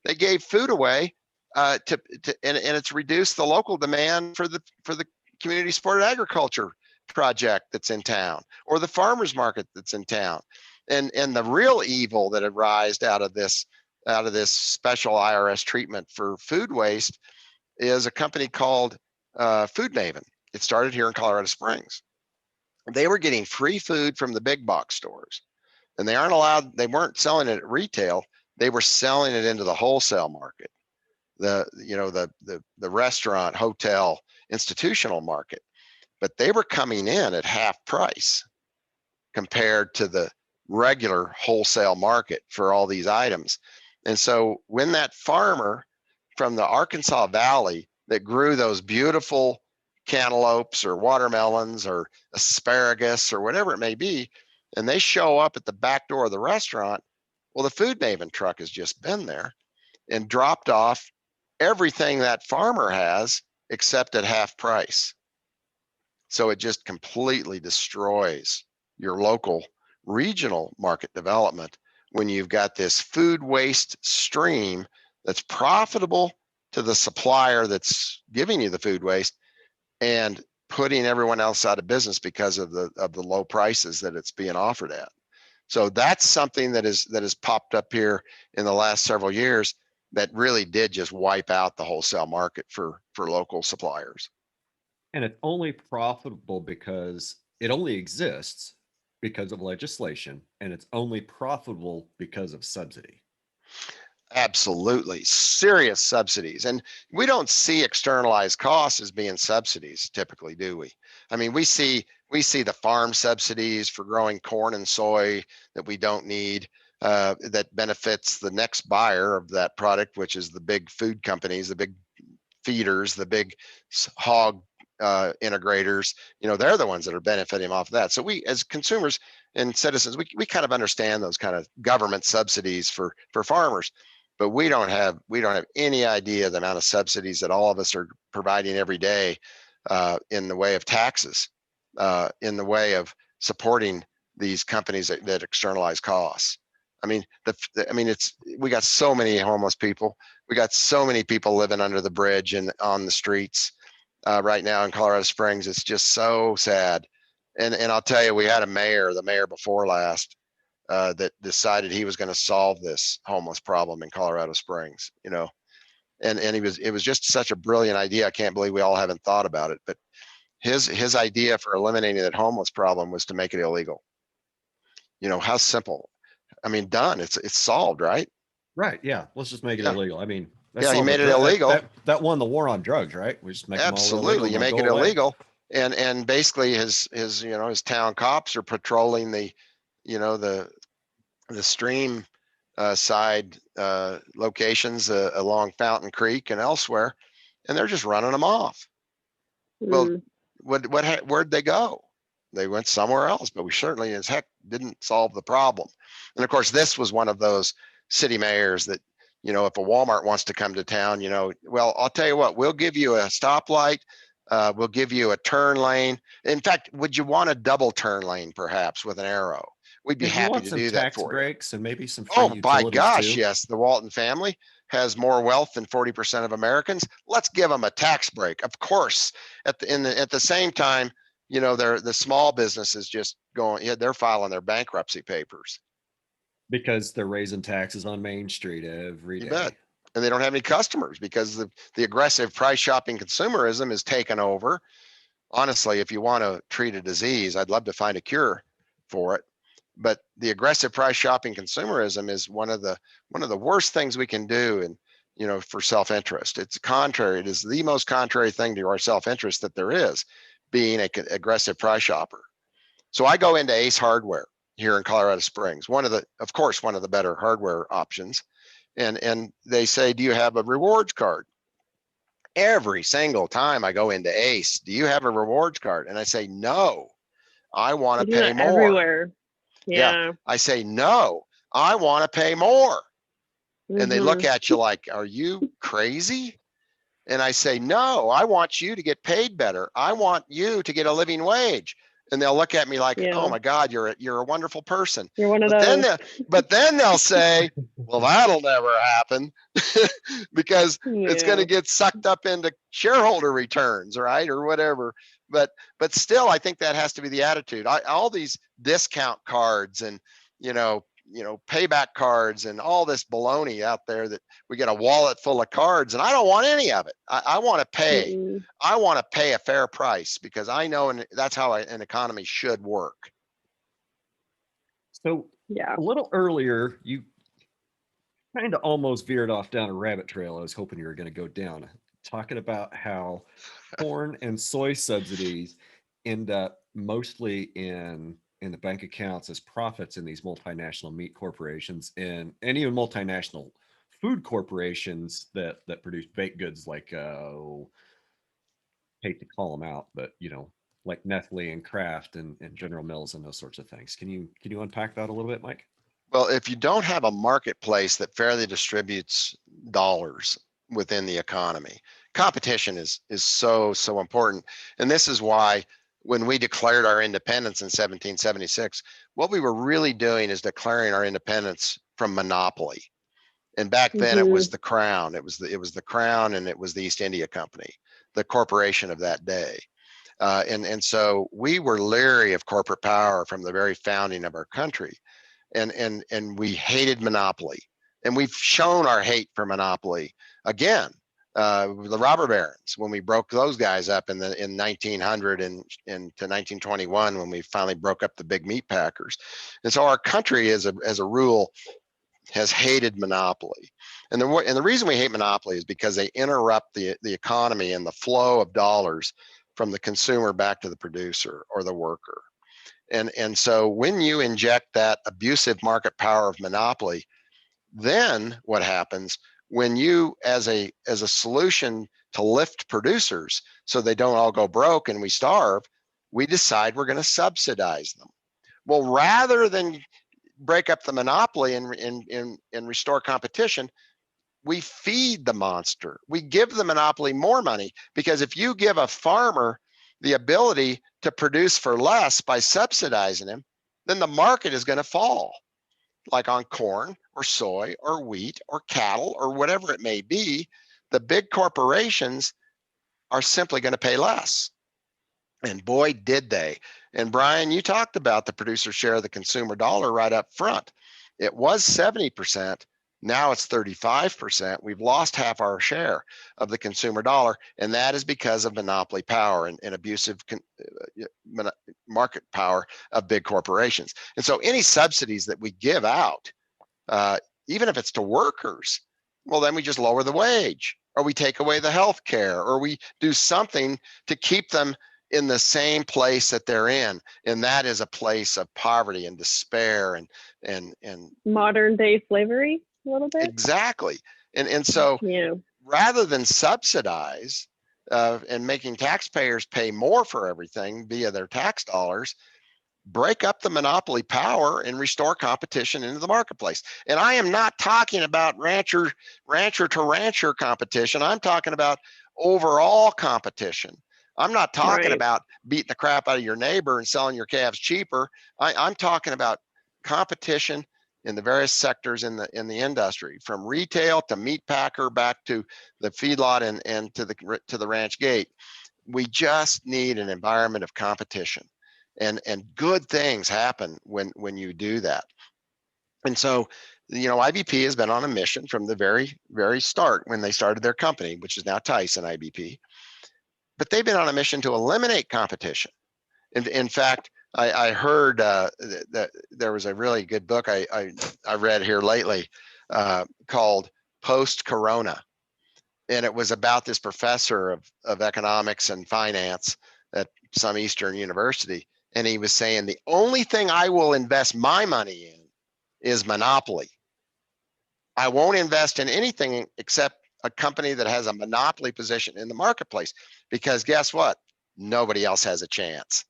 They gave food away and it's reduced the local demand for the community supported agriculture project that's in town or the farmers market that's in town. And the real evil that arised out of this special IRS treatment for food waste is a company called Food Maven. It started here in Colorado Springs. They were getting free food from the big box stores, and they weren't selling it at retail. They were selling it into the wholesale market, the restaurant, hotel, institutional market. But they were coming in at half price compared to the regular wholesale market for all these items. And so when that farmer from the Arkansas Valley that grew those beautiful cantaloupes or watermelons or asparagus or whatever it may be, and they show up at the back door of the restaurant, well, the Food Maven truck has just been there and dropped off everything that farmer has except at half price. So it just completely destroys your local regional market development when you've got this food waste stream that's profitable to the supplier that's giving you the food waste and putting everyone else out of business because of the low prices that it's being offered at. So that's something that has popped up here in the last several years that really did just wipe out the wholesale market for local suppliers. And it's only profitable because it only exists because of legislation, and it's only profitable because of subsidy. Absolutely. Serious subsidies. And we don't see externalized costs as being subsidies typically, do we? I mean, we see the farm subsidies for growing corn and soy that we don't need, that benefits the next buyer of that product, which is the big food companies, the big feeders, the big hog integrators. They're the ones that are benefiting off of that. So we, as consumers and citizens, we kind of understand those kind of government subsidies for farmers, but we don't have any idea the amount of subsidies that all of us are providing every day in the way of taxes, in the way of supporting these companies that externalize costs. I mean, we got so many homeless people. We got so many people living under the bridge and on the streets right now in Colorado Springs. It's just so sad. And I'll tell you, we had the mayor before last, that decided he was going to solve this homeless problem in Colorado Springs. And it was just such a brilliant idea. I can't believe we all haven't thought about it. But his idea for eliminating that homeless problem was to make it illegal. How simple. I mean, done. It's solved, right? Right. Yeah. Let's just make it Yeah. illegal. I mean, Yeah, you made it that, illegal. that won the war on drugs, right? We just make them all illegal. Absolutely. You And make they'll it go away. illegal. And basically his town cops are patrolling the, the stream side locations along Fountain Creek and elsewhere, and they're just running them off. Well, Mm. where'd they go? They went somewhere else, but we certainly as heck didn't solve the problem. And of course, this was one of those city mayors that, if a Walmart wants to come to town, well, I'll tell you what, we'll give you a stoplight. We'll give you a turn lane. In fact, would you want a double turn lane perhaps with an arrow? We'd be If you happy want to some do that tax for you. breaks and maybe some free Oh, by utilities gosh, too. yes. The Walton family has more wealth than 40% of Americans. Let's give them a tax break. Of course, at the same time, the small businesses just going, they're filing their bankruptcy papers. Because they're raising taxes on Main Street every You day. bet. And they don't have any customers because the aggressive price shopping consumerism is taken over. Honestly, if you want to treat a disease, I'd love to find a cure for it. But the aggressive price shopping consumerism is one of the worst things we can do, and for self-interest. It's contrary. It is the most contrary thing to our self-interest that there is, being an aggressive price shopper. So I go into Ace Hardware here in Colorado Springs, one of the better hardware options, and they say, do you have a rewards card? Every single time I go into Ace, do you have a rewards card? And I say, no, I want to pay more. Everywhere. Yeah. I say, no, I want to pay more. Mm-hmm. And they look at you like, are you crazy? And I say, no, I want you to get paid better. I want you to get a living wage. And they'll look at me like, oh my God, you're a wonderful person. You're one of those. But then they'll say, well, that'll never happen because it's going to get sucked up into shareholder returns, right? Or whatever. But still, I think that has to be the attitude. All these discount cards and, payback cards and all this baloney out there that we get a wallet full of cards, and I don't want any of it. I want to pay. Mm-hmm. I want to pay a fair price because I know that's how an economy should work. So a little earlier, you kind of almost veered off down a rabbit trail I was hoping you were going to go down, talking about how corn and soy subsidies end up mostly in the bank accounts as profits in these multinational meat corporations and even multinational food corporations that produce baked goods like hate to call them out, but like Nestle and Kraft and General Mills and those sorts of things. Can you unpack that a little bit, Mike? Well, if you don't have a marketplace that fairly distributes dollars within the economy, competition is so important. And this is why when we declared our independence in 1776, what we were really doing is declaring our independence from monopoly. And back then it was the crown. It was the crown, and it was the East India Company, the corporation of that day. And so we were leery of corporate power from the very founding of our country. And we hated monopoly. And we've shown our hate for monopoly again. The robber barons, when we broke those guys up in 1900 and to 1921, when we finally broke up the big meat packers. And so our country as a rule has hated monopoly. And the reason we hate monopoly is because they interrupt the economy and the flow of dollars from the consumer back to the producer or the worker. And so when you inject that abusive market power of monopoly, then what happens when you, as a solution to lift producers so they don't all go broke and we starve, we decide we're going to subsidize them. Well, rather than break up the monopoly and restore competition, we feed the monster. We give the monopoly more money, because if you give a farmer the ability to produce for less by subsidizing him, then the market is going to fall, like on corn or soy or wheat or cattle or whatever it may be. The big corporations are simply going to pay less. And boy, did they. And Brian, you talked about the producer share of the consumer dollar right up front. It was 70%. Now it's 35%. We've lost half our share of the consumer dollar, and that is because of monopoly power and abusive market power of big corporations. And so any subsidies that we give out, even if it's to workers, well, then we just lower the wage, or we take away the health care, or we do something to keep them in the same place that they're in. And that is a place of poverty and despair and modern day slavery a little bit. Exactly. And so yeah. rather than subsidize and making taxpayers pay more for everything via their tax dollars, break up the monopoly power and restore competition into the marketplace. And I am not talking about rancher to rancher competition. I'm talking about overall competition. I'm not talking about beating the crap out of your neighbor and selling your calves cheaper. I'm talking about competition in the various sectors in the industry, from retail to meat packer back to the feedlot and to the ranch gate. We just need an environment of competition. And good things happen when you do that. And so, IBP has been on a mission from the very, very start when they started their company, which is now Tyson IBP. But they've been on a mission to eliminate competition. In fact, I heard that there was a really good book I read here lately called Post-Corona. And it was about this professor of economics and finance at some Eastern university. And he was saying, the only thing I will invest my money in is monopoly. I won't invest in anything except a company that has a monopoly position in the marketplace, because guess what? Nobody else has a chance.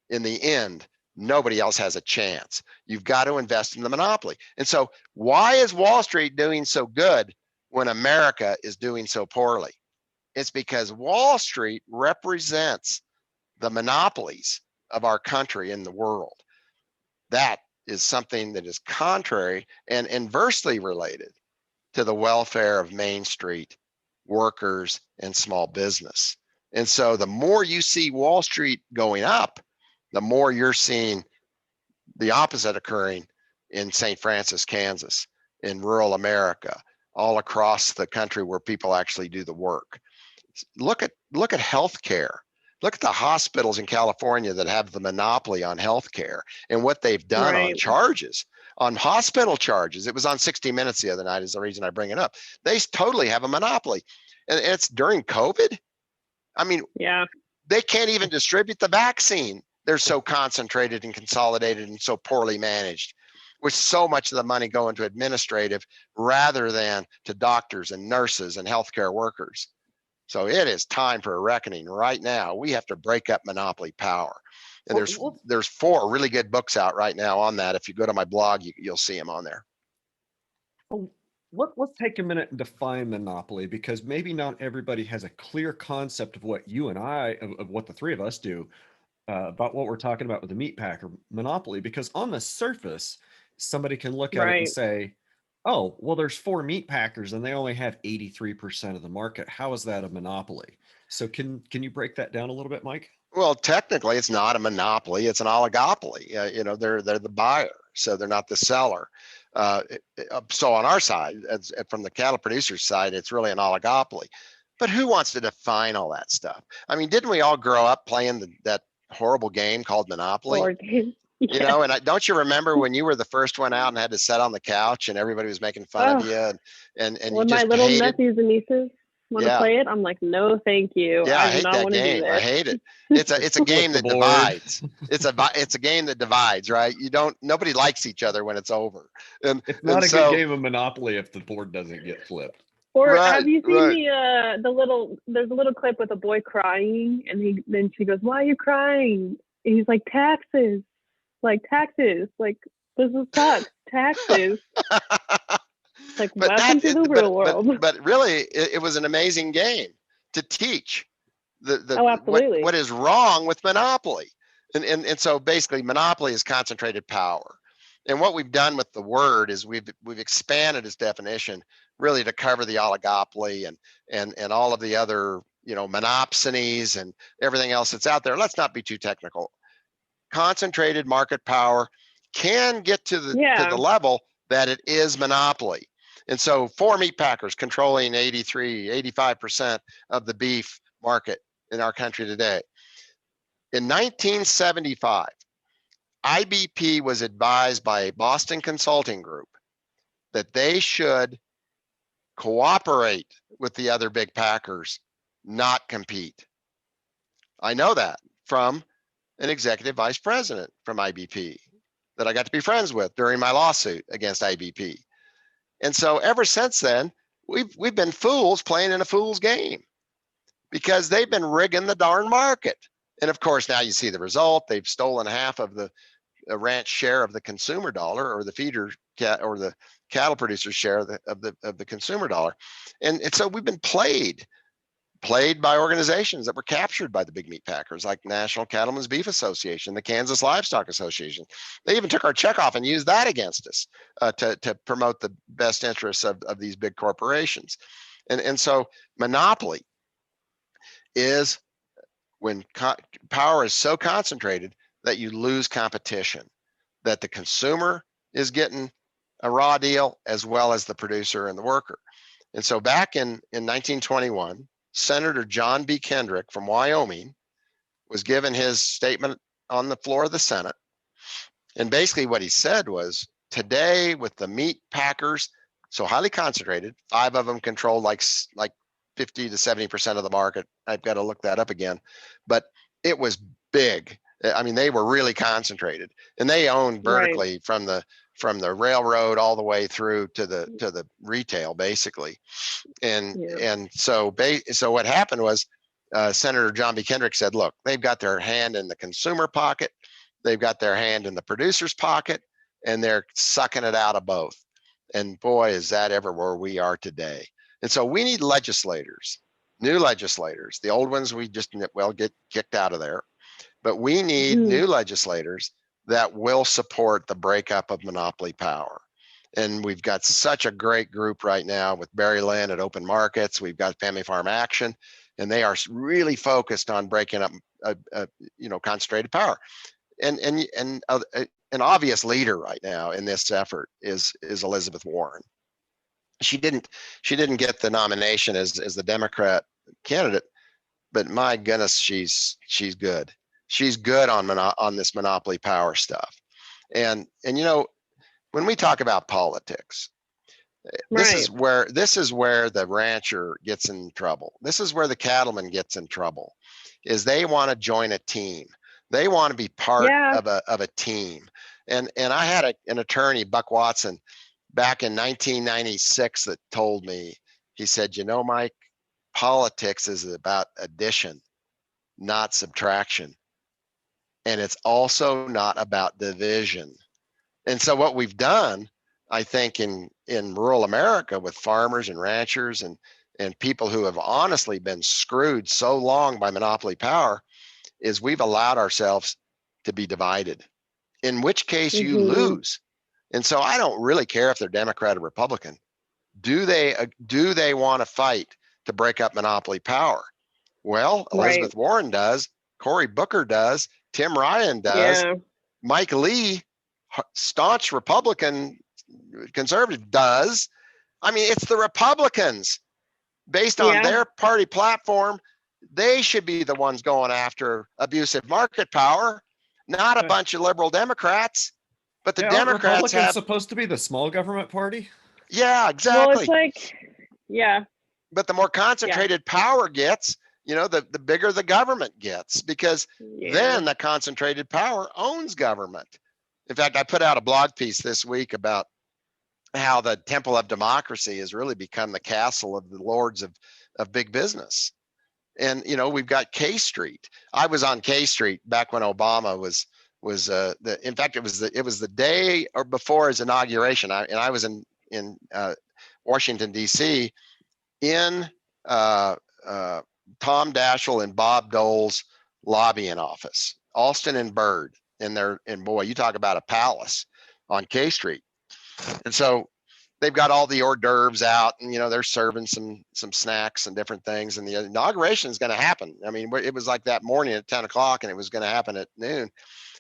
In the end, nobody else has a chance. You've got to invest in the monopoly. And so why is Wall Street doing so good when America is doing so poorly? It's because Wall Street represents the monopolies of our country and the world. That is something that is contrary and inversely related to the welfare of Main Street workers and small business. And so the more you see Wall Street going up, the more you're seeing the opposite occurring in St. Francis, Kansas, in rural America, all across the country where people actually do the work. Look at healthcare. Look at the hospitals in California that have the monopoly on healthcare and what they've done on charges, on hospital charges. It was on 60 Minutes the other night, is the reason I bring it up. They totally have a monopoly. And it's during COVID. I mean, they can't even distribute the vaccine. They're so concentrated and consolidated and so poorly managed, with so much of the money going to administrative rather than to doctors and nurses and healthcare workers. So it is time for a reckoning right now. We have to break up monopoly power. And there's 4 really good books out right now on that. If you go to my blog, you'll see them on there. Let's take a minute and define monopoly, because maybe not everybody has a clear concept of what you and I, of what the three of us do about what we're talking about with the meat packer monopoly. Because on the surface, somebody can look at it and say, oh, well, there's 4 meat packers and they only have 83% of the market. How is that a monopoly? So can you break that down a little bit, Mike? Well, technically, it's not a monopoly. It's an oligopoly. They're the buyer, so they're not the seller. So on our side, from the cattle producer's side, it's really an oligopoly. But who wants to define all that stuff? I mean, didn't we all grow up playing that horrible game called Monopoly? And don't you remember when you were the first one out and had to sit on the couch and everybody was making fun of you and when you just my little hated... nephews and nieces want to play it, I'm like, no, thank you. Yeah, I hate that game. I hate it. It's a game that divides. It's a game that divides, right? Nobody likes each other when it's over. And it's not a good game of Monopoly if the board doesn't get flipped. Or have you seen there's a little clip with a boy crying, and then she goes, why are you crying? And he's like, taxes. Like, this is sucks. Taxes. Like, welcome to the real world. But really, it was an amazing game to teach what is wrong with monopoly. And so basically, monopoly is concentrated power. And what we've done with the word is we've expanded its definition really to cover the oligopoly and all of the other monopsonies and everything else that's out there. Let's not be too technical. Concentrated market power can get to the level that it is monopoly. And so 4 meat packers controlling 85% of the beef market in our country today. In 1975, IBP was advised by a Boston consulting group that they should cooperate with the other big packers, not compete. I know that from an executive vice president from IBP that I got to be friends with during my lawsuit against IBP. And so ever since then, we've been fools playing in a fool's game because they've been rigging the darn market. And of course, now you see the result. They've stolen half of the ranch share of the consumer dollar, or the feeder or the cattle producer share of the consumer dollar. And so we've been played by organizations that were captured by the big meat packers, like National Cattlemen's Beef Association, the Kansas Livestock Association. They even took our check off and used that against us to promote the best interests of these big corporations. And so monopoly is when power is so concentrated that you lose competition, that the consumer is getting a raw deal as well as the producer and the worker. And so back in 1921, Senator John B. Kendrick from Wyoming was given his statement on the floor of the Senate. And basically what he said was, today with the meat packers so highly concentrated, 5 of them controlled like 50 to 70% of the market. I've got to look that up again, but it was big. I mean, they were really concentrated, and they owned vertically from the railroad all the way through to the retail, basically. And so what happened was Senator John B. Kendrick said, look, they've got their hand in the consumer pocket, they've got their hand in the producer's pocket, and they're sucking it out of both. And boy, is that ever where we are today. And so we need legislators, new legislators. The old ones we just get kicked out of there. But we need new legislators that will support the breakup of monopoly power. And we've got such a great group right now with Barry Lynn at Open Markets. We've got Family Farm Action, and they are really focused on breaking up, concentrated power. And an obvious leader right now in this effort is Elizabeth Warren. She didn't get the nomination as the Democrat candidate, but my goodness, she's good. She's good on this monopoly power stuff. And when we talk about politics, this is where the rancher gets in trouble. This is where the cattleman gets in trouble, is they want to join a team. They want to be part of a team. And I had an attorney, Buck Watson, back in 1996 that told me, he said, Mike, politics is about addition, not subtraction. And it's also not about division. And so what we've done, I think, in rural America with farmers and ranchers and people who have honestly been screwed so long by monopoly power, is we've allowed ourselves to be divided, in which case you lose. And so I don't really care if they're Democrat or Republican. Do they want to fight to break up monopoly power? Well, Elizabeth Warren does, Cory Booker does, Tim Ryan does, Mike Lee, staunch Republican conservative, does. I mean, it's the Republicans, based on their party platform. They should be the ones going after abusive market power, not a bunch of liberal Democrats. But the Democrats Republicans supposed to be the small government party. Yeah, exactly. Well, it's But the more concentrated power gets, the bigger the government gets, because then the concentrated power owns government. In fact, I put out a blog piece this week about how the temple of democracy has really become the castle of the lords of big business. And, we've got K Street. I was on K Street back when Obama was in fact, it was the day or before his inauguration. I was in Washington, D.C. in Tom Daschle and Bob Dole's lobbying office, Alston and Byrd, and boy, you talk about a palace on K Street. And so they've got all the hors d'oeuvres out, and they're serving some snacks and different things. And the inauguration is going to happen. I mean, it was like that morning at 10 o'clock, and it was going to happen at noon.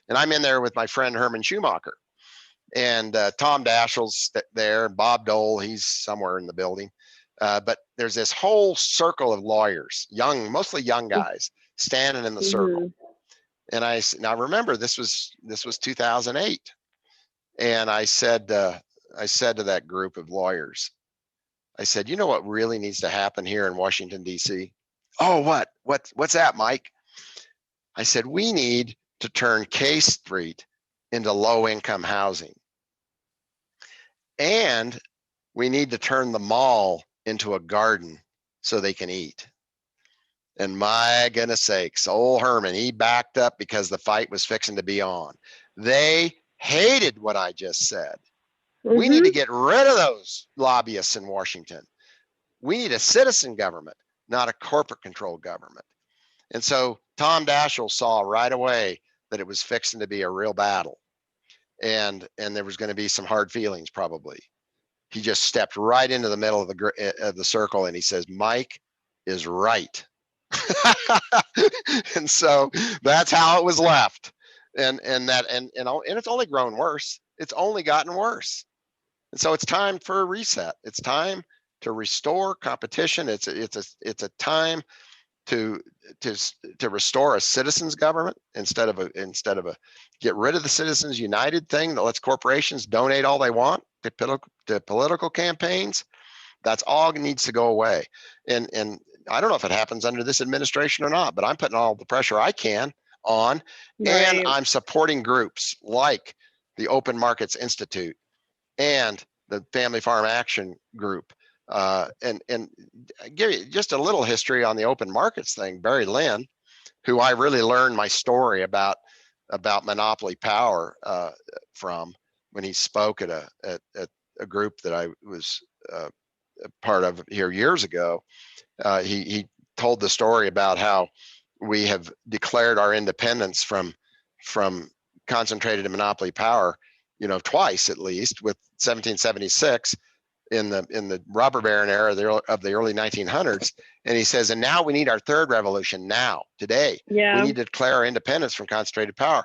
And I'm in there with my friend Herman Schumacher. And Tom Dashiell's there, Bob Dole, he's somewhere in the building. But there's this whole circle of lawyers, mostly young guys, standing in the circle. And now remember, this was 2008. And I said to that group of lawyers, I said, you know what really needs to happen here in Washington, D.C.? Oh, what's that, Mike? I said, we need to turn K Street into low-income housing. And we need to turn the mall into a garden so they can eat. And my goodness sakes, old Herman, he backed up because the fight was fixing to be on. They hated what I just said. We need to get rid of those lobbyists in Washington. We need a citizen government, not a corporate controlled government. And so Tom Dashiell saw right away that it was fixing to be a real battle. And there was going to be some hard feelings probably. He just stepped right into the middle of the circle and he says, Mike is right. And so that's how it was left. And it's only grown worse. It's only gotten worse. And so it's time for a reset. It's time to restore competition. It's a time to restore a citizens government instead of a get rid of the Citizens United thing that lets corporations donate all they want to political campaigns. That's all needs to go away. And I don't know if it happens under this administration or not, but I'm putting all the pressure I can on, and I'm supporting groups like the Open Markets Institute and the Family Farm Action Group. And give you just a little history on the open markets thing. Barry Lynn, who I really learned my story about monopoly power from when he spoke at a group that I was a part of here years ago. He told the story about how we have declared our independence from concentrated and monopoly power, twice at least, with 1776 in the robber baron era of the early 1900s. And he says, and now we need our third revolution now, today. We need to declare our independence from concentrated power.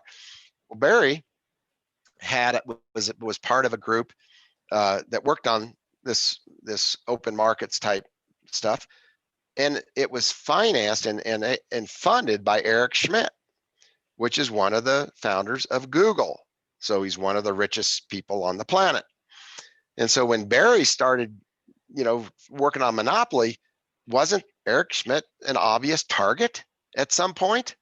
Well, Barry was part of a group that worked on this open markets type stuff. And it was financed and funded by Eric Schmidt, which is one of the founders of Google. So he's one of the richest people on the planet. And so when Barry started, working on monopoly, wasn't Eric Schmidt an obvious target at some point?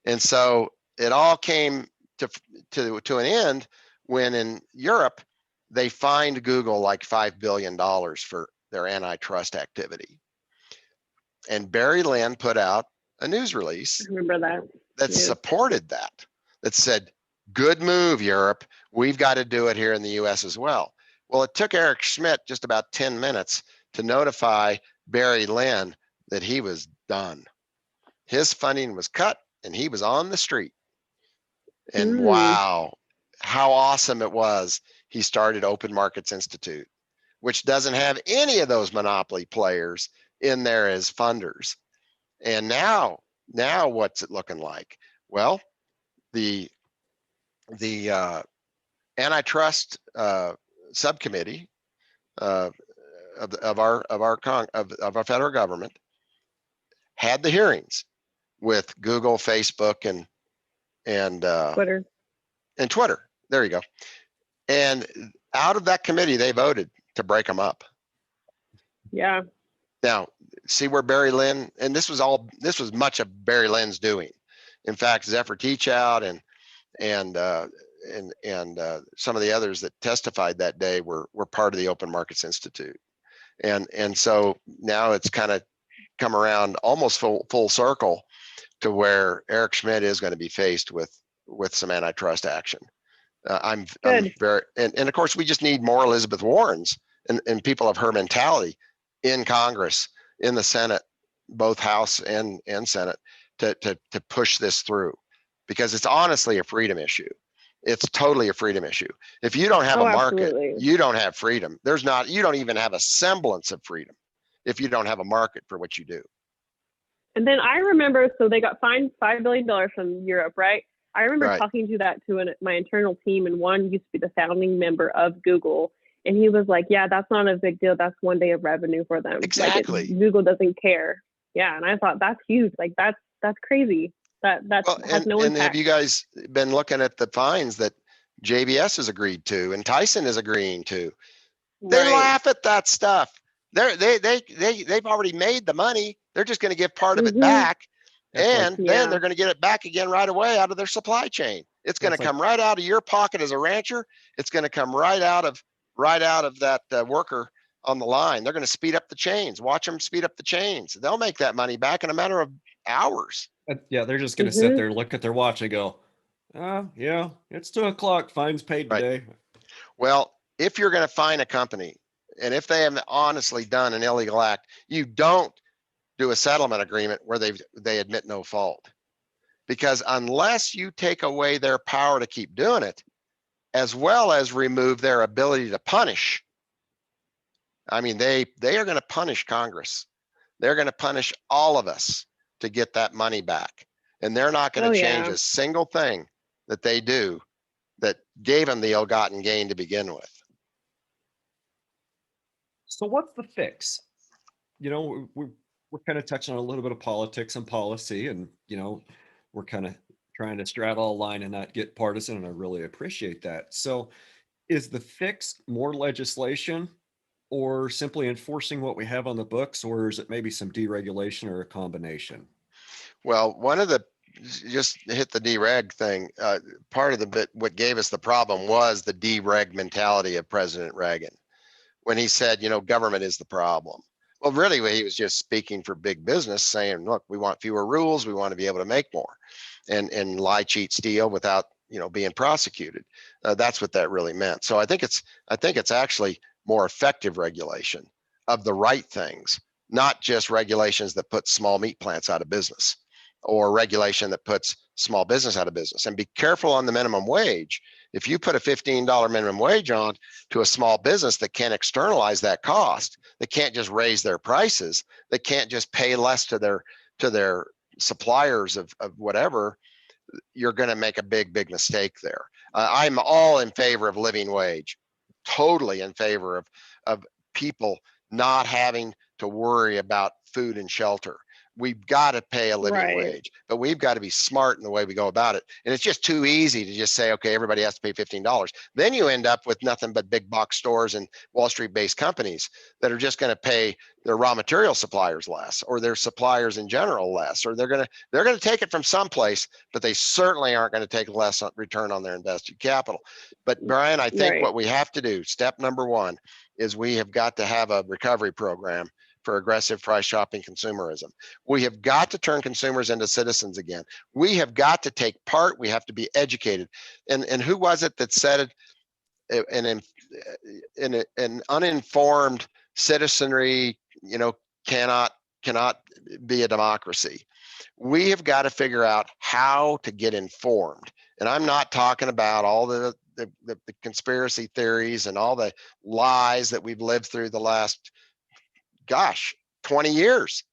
And so it all came to an end when in Europe, they fined Google like $5 billion for their antitrust activity. And Barry Lynn put out a news release. I remember that supported that said, good move, Europe. We've got to do it here in the US as well. Well, it took Eric Schmidt just about 10 minutes to notify Barry Lynn that he was done. His funding was cut and he was on the street. And wow, how awesome it was. He started Open Markets Institute, which doesn't have any of those monopoly players in there as funders. And now what's it looking like? Well, the antitrust subcommittee of our federal government had the hearings with Google, Facebook, and Twitter. There you go. And out of that committee, they voted to break them up. Yeah. Now, see where Barry Lynn, and this was much of Barry Lynn's doing. In fact, Zephyr Teachout and some of the others that testified that day were part of the Open Markets Institute. And so now it's kind of come around almost full circle to where Eric Schmidt is going to be faced with some antitrust action. I'm very, and of course we just need more Elizabeth Warrens and people of her mentality in Congress, in the Senate, both House and Senate, to push this through, because it's honestly a freedom issue. It's totally a freedom issue. If you don't have a market, you don't have freedom. You don't even have a semblance of freedom if you don't have a market for what you do. And then I remember, so they got fined $5 billion from Europe, right? I remember Right. talking to that to my internal team, and one used to be the founding member of Google. And he was like, yeah, that's not a big deal. That's one day of revenue for them. Exactly. Like Google doesn't care. Yeah. And I thought that's huge. Like that's crazy. That Well, has no and have impact. you guys been looking at the fines that JBS has agreed to and Tyson is agreeing to? They Right. laugh at that stuff. They've already made the money. They're just going to give part of it Mhm. back. That's like, And then they're going to get it back again right away out of their supply chain. It's going to That's like- come right out of your pocket as a rancher. It's going to come right out of that worker on the line. They're going to speed up the chains. Watch them speed up the chains. They'll make that money back in a matter of hours. yeah, they're just going to sit Mhm. there, look at their watch and go, yeah, it's 2:00. Fines paid Right. today. Well, if you're going to fine a company, and if they have honestly done an illegal act, you don't do a settlement agreement where they admit no fault. Because unless you take away their power to keep doing it, as well as remove their ability to punish, I mean, they are going to punish Congress. They're going to punish all of us to get that money back. And they're not going to change a single thing that they do that gave them the ill-gotten gain to begin with. So what's the fix? We're kind of touching on a little bit of politics and policy, and we're kind of trying to straddle a line and not get partisan, and I really appreciate that. So is the fix more legislation or simply enforcing what we have on the books, or is it maybe some deregulation or a combination? Well, just hit the dereg thing. Part of the bit, what gave us the problem was the dereg mentality of President Reagan. When he said, government is the problem. Well, really, he was just speaking for big business, saying, look, we want fewer rules. We want to be able to make more and lie, cheat, steal without, being prosecuted. That's what that really meant. So I think it's actually more effective regulation of the right things, not just regulations that put small meat plants out of business or regulation that puts small business out of business. And be careful on the minimum wage. If you put a $15 minimum wage on to a small business that can't externalize that cost, that can't just raise their prices, that can't just pay less to their suppliers of whatever, you're going to make a big mistake there. I'm all in favor of living wage, totally in favor of people not having to worry about food and shelter. We've got to pay a living wage, but we've got to be smart in the way we go about it. And it's just too easy to just say, okay, everybody has to pay $15. Then you end up with nothing but big box stores and Wall Street based companies that are just going to pay their raw material suppliers less, or their suppliers in general less, or they're going to take it from someplace, but they certainly aren't going to take less return on their invested capital. But Brian, I think what we have to do, step number one, is we have got to have a recovery program for aggressive price shopping consumerism. We have got to turn consumers into citizens again. We have got to take part. We have to be educated. And who was it that said it? An uninformed citizenry, cannot be a democracy. We have got to figure out how to get informed. And I'm not talking about all the conspiracy theories and all the lies that we've lived through the last 20 years,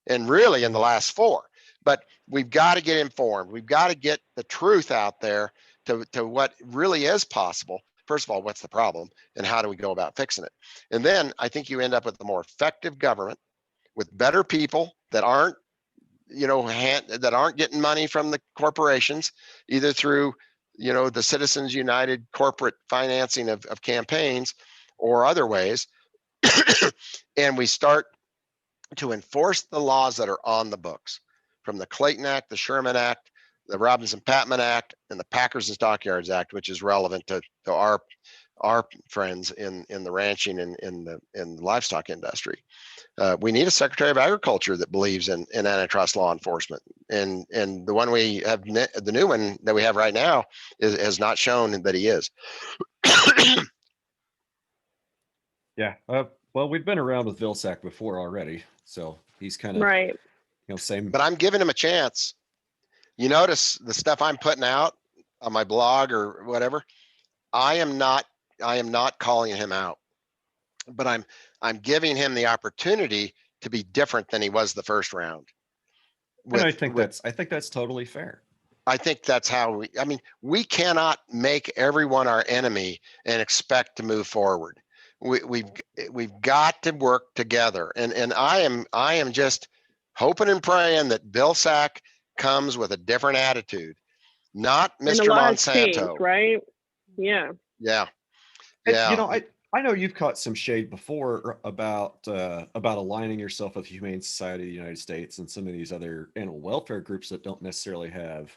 and really in the last 4. But we've got to get informed. We've got to get the truth out there to what really is possible. First of all, what's the problem and how do we go about fixing it? And then I think you end up with a more effective government with better people that aren't, that aren't getting money from the corporations, either through, the Citizens United corporate financing of campaigns or other ways. And we start to enforce the laws that are on the books, from the Clayton Act, the Sherman Act, the Robinson-Patman Act, and the Packers and Stockyards Act, which is relevant to our friends in the ranching and in the livestock industry. We need a Secretary of Agriculture that believes in antitrust law enforcement, and the one we have, the new one that we have right now, has not shown that he is. Yeah. Well, we've been around with Vilsack before already, so he's kind of same. But I'm giving him a chance. You notice the stuff I'm putting out on my blog or whatever. I am not calling him out, but I'm giving him the opportunity to be different than he was the first round. And I think that's totally fair. I think that's how we cannot make everyone our enemy and expect to move forward. We've got to work together. And I am just hoping and praying that Bill Sack comes with a different attitude, not And a Mr. lot has changed, Monsanto. right? Yeah. Yeah. And, Yeah. I know you've caught some shade before about aligning yourself with the Humane Society of the United States and some of these other animal welfare groups that don't necessarily have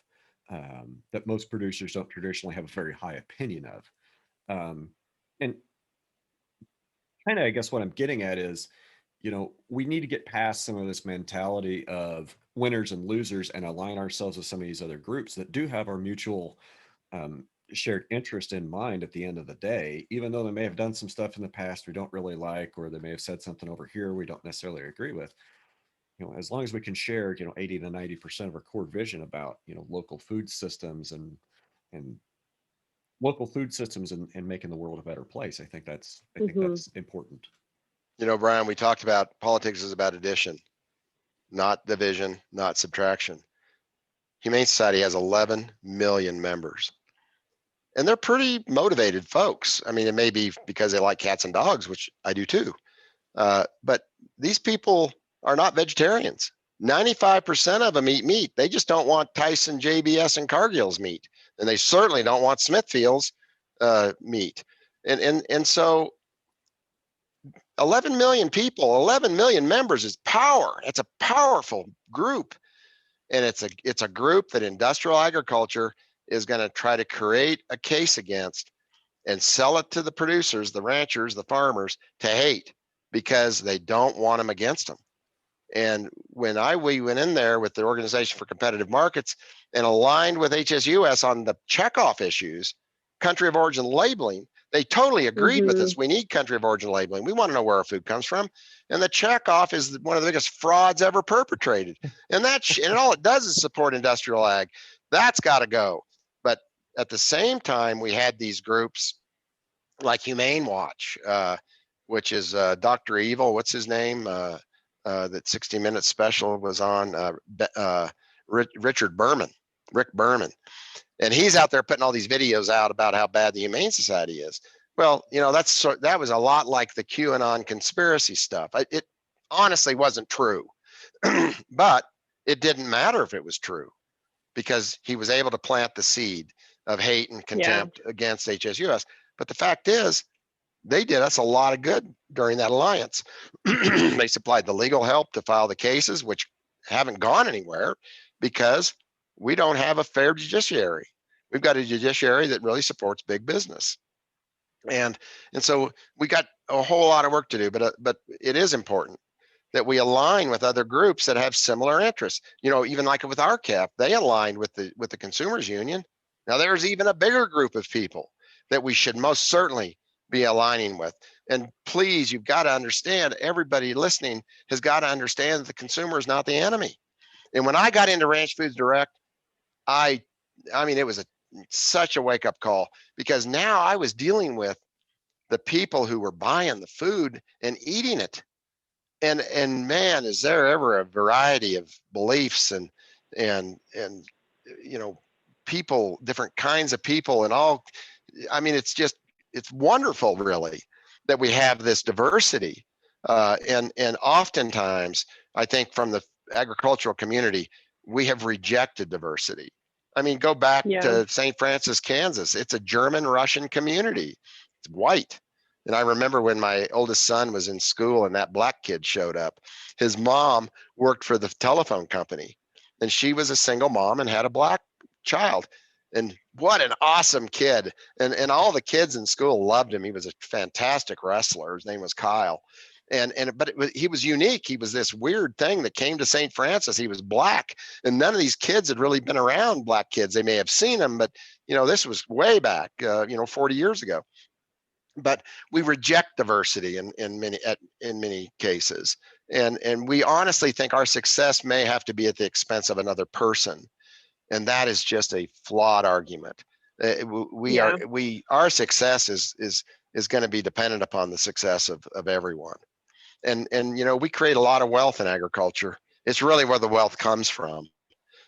that most producers don't traditionally have a very high opinion of. And kind of, I guess what I'm getting at is, we need to get past some of this mentality of winners and losers and align ourselves with some of these other groups that do have our mutual um, shared interest in mind at the end of the day, even though they may have done some stuff in the past we don't really like, or they may have said something over here we don't necessarily agree with. As long as we can share, 80 to 90% of our core vision about, local food systems and local food systems and making the world a better place. I think Mm-hmm. that's important. Brian, we talked about politics is about addition, not division, not subtraction. Humane Society has 11 million members, and they're pretty motivated folks. It may be because they like cats and dogs, which I do too. But these people are not vegetarians. 95% of them eat meat. They just don't want Tyson, JBS, and Cargill's meat, and they certainly don't want Smithfield's meat. And so 11 million people, 11 million members is power. It's a powerful group. And it's a group that industrial agriculture is going to try to create a case against and sell it to the producers, the ranchers, the farmers to hate because they don't want them against them. And when we went in there with the Organization for Competitive Markets and aligned with HSUS on the checkoff issues, country of origin labeling, they totally agreed with us. We need country of origin labeling. We want to know where our food comes from. And the checkoff is one of the biggest frauds ever perpetrated. And and all it does is support industrial ag. That's got to go. But at the same time, we had these groups like Humane Watch, which is Dr. Evil, what's his name? That 60 Minutes special was on, Rick Berman. And he's out there putting all these videos out about how bad the Humane Society is. Well, that was a lot like the QAnon conspiracy stuff. It honestly wasn't true, but it didn't matter if it was true because he was able to plant the seed of hate and contempt against HSUS. But the fact is, they did us a lot of good during that alliance. They supplied the legal help to file the cases, which haven't gone anywhere because we don't have a fair judiciary. We've got a judiciary that really supports big business. And so we got a whole lot of work to do, but it is important that we align with other groups that have similar interests. Even like with RCAP, they aligned with the Consumers Union. Now there's even a bigger group of people that we should most certainly be aligning with. And please, you've got to understand, everybody listening has got to understand that the consumer is not the enemy. And when I got into Ranch Foods Direct, it was such a wake-up call because now I was dealing with the people who were buying the food and eating it. And man, is there ever a variety of beliefs and people, different kinds of people and all. It's wonderful really that we have this diversity. And oftentimes I think from the agricultural community, we have rejected diversity. Go back to St. Francis, Kansas. It's a German-Russian community. It's white. And I remember when my oldest son was in school and that black kid showed up, his mom worked for the telephone company and she was a single mom and had a black child. And what an awesome kid. And all the kids in school loved him. He was a fantastic wrestler. His name was Kyle. He was unique. He was this weird thing that came to St. Francis. He was black, and none of these kids had really been around black kids. They may have seen him, but this was way back, 40 years ago. But we reject diversity in many cases, and we honestly think our success may have to be at the expense of another person, and that is just a flawed argument. Our success is going to be dependent upon the success of everyone. And we create a lot of wealth in agriculture. It's really where the wealth comes from.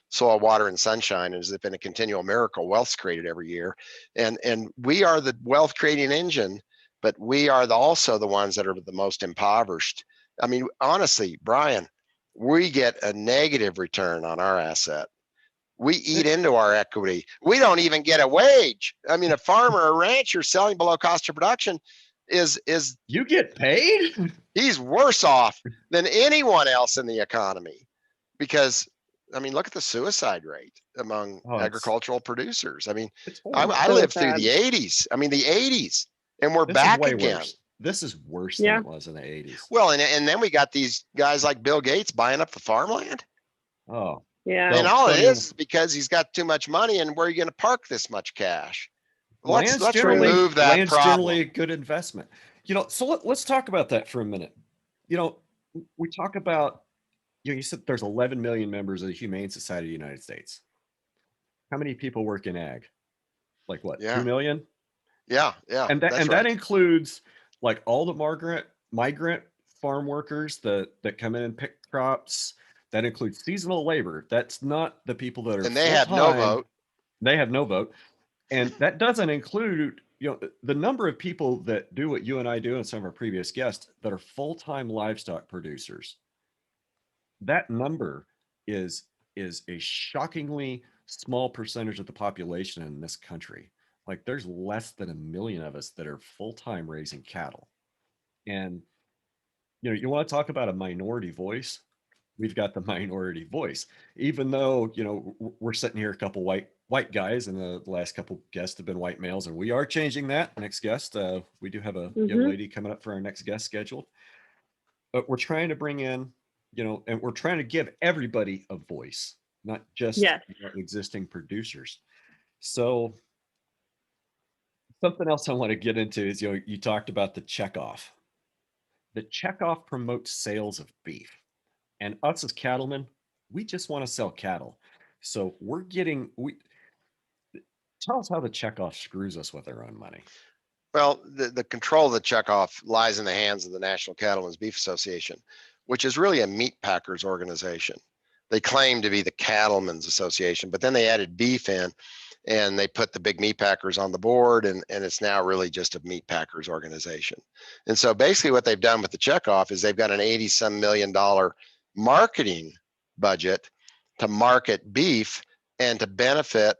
soil, water, and sunshine, as if in a continual miracle, wealth's created every year. And we are the wealth creating engine, but we are also the ones that are the most impoverished. I mean, honestly, Brian, we get a negative return on our asset. We eat into our equity. We don't even get a wage. I mean, a farmer, a rancher selling below cost of production is you get paid? He's worse off than anyone else in the economy, because I mean, look at the suicide rate among agricultural producers. I mean, I lived through the 80s. I mean, the 80s, and we're back again. Worse. This is worse than it was in the 80s. Well, and then we got these guys like Bill Gates buying up the farmland. Oh, yeah. And all it is because he's got too much money, and where are you going to park this much cash? Let's remove that land's problem. Generally a good investment. You know, so let's talk about that for a minute. You know, we talk about, you said there's 11 million members of the Humane Society of the United States. How many people work in ag? Like what, 2 million? Yeah. And that includes like all the migrant farm workers that come in and pick crops. That includes seasonal labor. That's not the people that are and they have no vote. They have no vote. And that doesn't include, the number of people that do what you and I do and some of our previous guests that are full-time livestock producers. That number is a shockingly small percentage of the population in this country. Like there's less than 1 million of us that are full-time raising cattle. And, you want to talk about a minority voice? We've got the minority voice, even though, we're sitting here, a couple white guys, and the last couple guests have been white males, and we are changing that. Next guest, we do have a young lady coming up for our next guest scheduled, but we're trying to bring in, and we're trying to give everybody a voice, not just existing producers. So something else I want to get into is, you talked about the checkoff. The checkoff promotes sales of beef. And us as cattlemen, we just want to sell cattle. So tell us how the checkoff screws us with our own money. Well, the control of the checkoff lies in the hands of the National Cattlemen's Beef Association, which is really a meat packers organization. They claim to be the Cattlemen's Association, but then they added beef in, and they put the big meat packers on the board, and it's now really just a meat packers organization. And so basically what they've done with the checkoff is they've got an $80-some million marketing budget to market beef and to benefit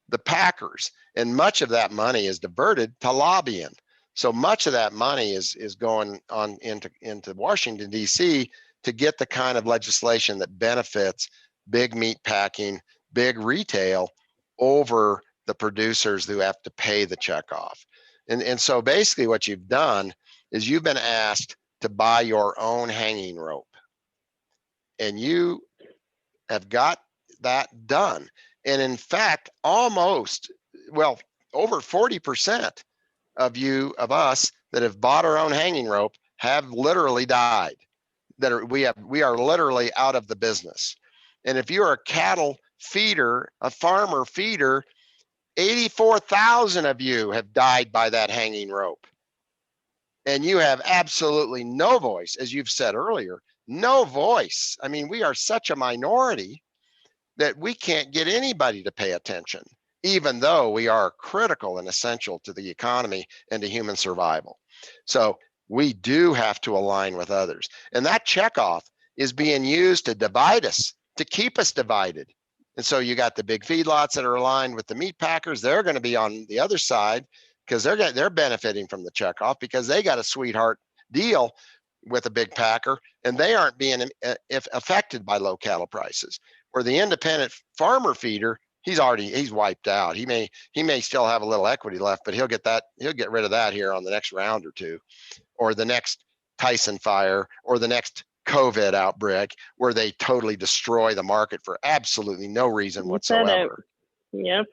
the packers. And much of that money is diverted to lobbying. So much of that money is going on into Washington, D.C. to get the kind of legislation that benefits big meat packing, big retail over the producers who have to pay the checkoff. And so basically what you've done is you've been asked to buy your own hanging rope. And you have got that done. And in fact, over 40% of us that have bought our own hanging rope have literally died. We are literally out of the business. And if you're a cattle feeder, a farmer feeder, 84,000 of you have died by that hanging rope. And you have absolutely no voice, as you've said earlier. No voice. I mean, we are such a minority that we can't get anybody to pay attention, even though we are critical and essential to the economy and to human survival. So we do have to align with others. And that checkoff is being used to divide us, to keep us divided. And so you got the big feedlots that are aligned with the meat packers. They're going to be on the other side because they're benefiting from the checkoff because they got a sweetheart deal with a big packer, and they aren't being affected by low cattle prices. Where the independent farmer feeder, he's wiped out. He may still have a little equity left, but he'll get rid of that here on the next round or two, or the next Tyson fire, or the next COVID outbreak, where they totally destroy the market for absolutely no reason whatsoever. Yep.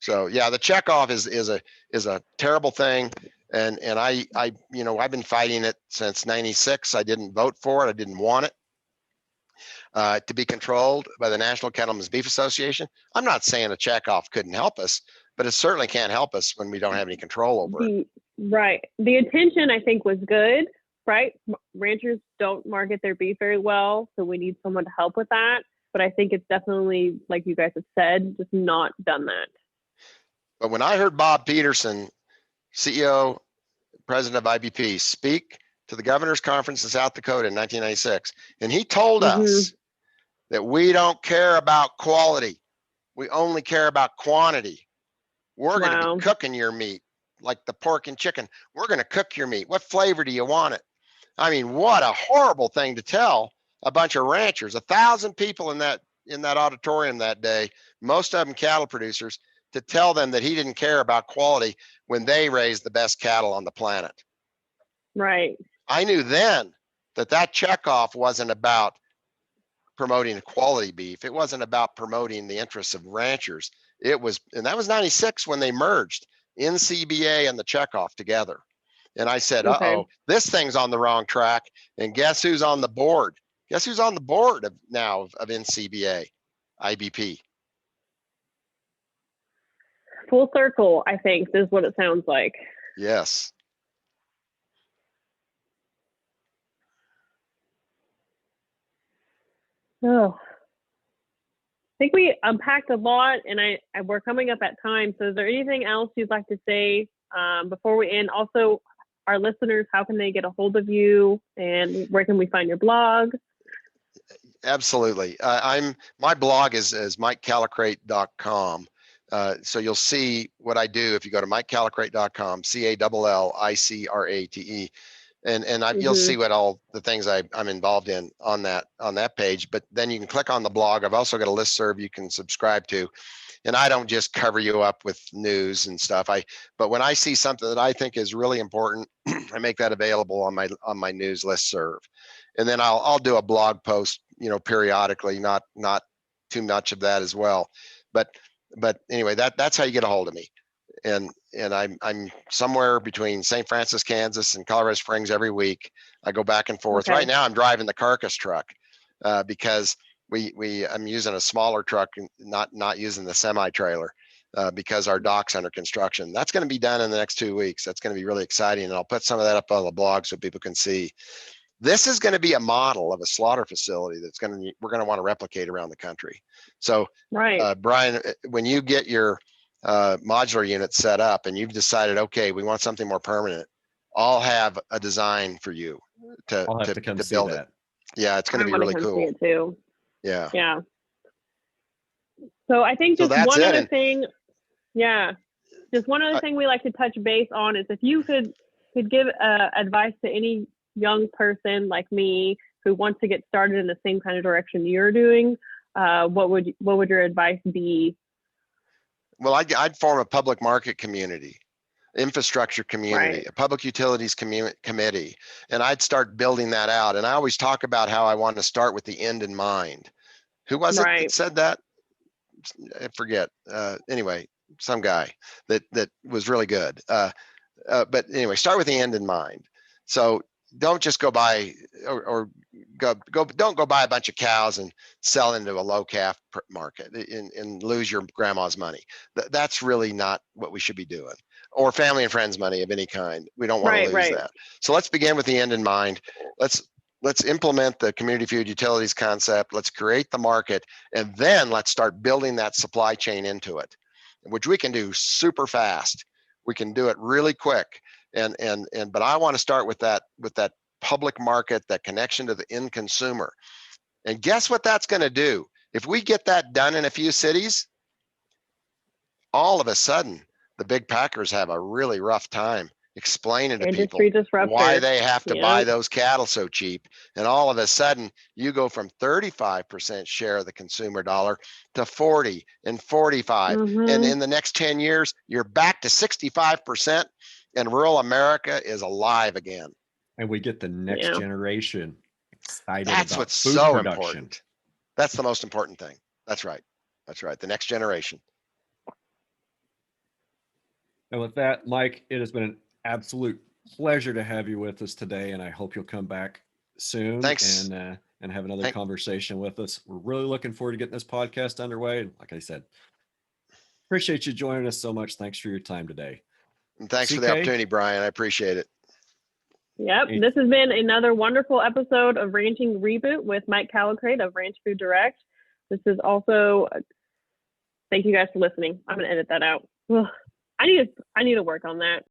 So yeah, the checkoff is a terrible thing. And I've been fighting it since '96. I didn't vote for it. I didn't want it to be controlled by the National Cattlemen's Beef Association. I'm not saying a checkoff couldn't help us, but it certainly can't help us when we don't have any control over it. Right. The intention, I think, was good, right? Ranchers don't market their beef very well, so we need someone to help with that. but I think it's definitely, like you guys have said, just not done that. But when I heard Bob Peterson, CEO, president of IBP, speak to the governor's conference in South Dakota in 1996, and he told us that we don't care about quality. We only care about quantity. We're going to be cooking your meat like the pork and chicken. We're going to cook your meat. What flavor do you want it? I mean, what a horrible thing to tell a bunch of ranchers, 1,000 people in that auditorium that day, most of them cattle producers, to tell them that he didn't care about quality when they raised the best cattle on the planet. Right. I knew then that checkoff wasn't about promoting quality beef. It wasn't about promoting the interests of ranchers. It was, and that was 96 when they merged NCBA and the checkoff together. And I said, uh-oh, this thing's on the wrong track. And guess who's on the board? Guess who's on the board of NCBA, IBP? Full circle, I think, is what it sounds like. Yes. Oh, I think we unpacked a lot, and we're coming up at time. So is there anything else you'd like to say before we end? Also, our listeners, how can they get a hold of you, and where can we find your blog? Absolutely. My blog is MikeCallicrate.com. So you'll see what I do if you go to MikeCallicrate.com, CALLICRATE. And you'll see what all the things I'm involved in on that page. But then you can click on the blog. I've also got a listserv you can subscribe to. And I don't just cover you up with news and stuff. But when I see something that I think is really important, I make that available on my news listserv. And then I'll do a blog post, periodically, not too much of that as well. But anyway, that's how you get a hold of me. And I'm somewhere between St. Francis, Kansas and Colorado Springs every week. I go back and forth. Right now I'm driving the carcass truck because I'm using a smaller truck and not using the semi trailer because our dock's under construction. That's going to be done in the next 2 weeks. That's going to be really exciting. And I'll put some of that up on the blog so people can see. This is going to be a model of a slaughter facility we're going to want to replicate around the country. So, Brian, when you get your modular unit set up and you've decided, okay, we want something more permanent, I'll have a design for you to build it. Yeah, it's going to be really cool. See it too. Yeah. Yeah. So I think just one other thing. Yeah. Just one other thing we like to touch base on is if you could give advice to any young person like me who wants to get started in the same kind of direction you're doing, what would your advice be? Well, I'd form a public market community, infrastructure community, a public utilities committee, and I'd start building that out. And I always talk about how I want to start with the end in mind. Who was it that said that? I forget. Anyway, some guy that was really good. But anyway, start with the end in mind. So don't just go buy don't go buy a bunch of cows and sell into a low calf market and lose your grandma's money. That's really not what we should be doing, or family and friends money of any kind. We don't want to lose that. So let's begin with the end in mind. Let's implement the community food utilities concept. Let's create the market, and then let's start building that supply chain into it, which we can do super fast. We can do it really quick. But I want to start with that public market, that connection to the end consumer. And guess what that's going to do? If we get that done in a few cities, all of a sudden the big packers have a really rough time explaining to people why they have to buy those cattle so cheap. And all of a sudden you go from 35% share of the consumer dollar to 40 and 45. And in the next 10 years, you're back to 65%. And rural America is alive again. And we get the next generation excited That's about what's food so production. important. That's the most important thing. That's right. The next generation. And with that, Mike, it has been an absolute pleasure to have you with us today. And I hope you'll come back soon. Thanks. And have another conversation with us. We're really looking forward to getting this podcast underway. And like I said, appreciate you joining us so much. Thanks for your time today. And thanks for the opportunity, Brian. I appreciate it. Yep. This has been another wonderful episode of Ranching Reboot with Mike Callicrate of Ranch Food Direct. This is also, thank you guys for listening. I'm going to edit that out. Ugh. I need to work on that.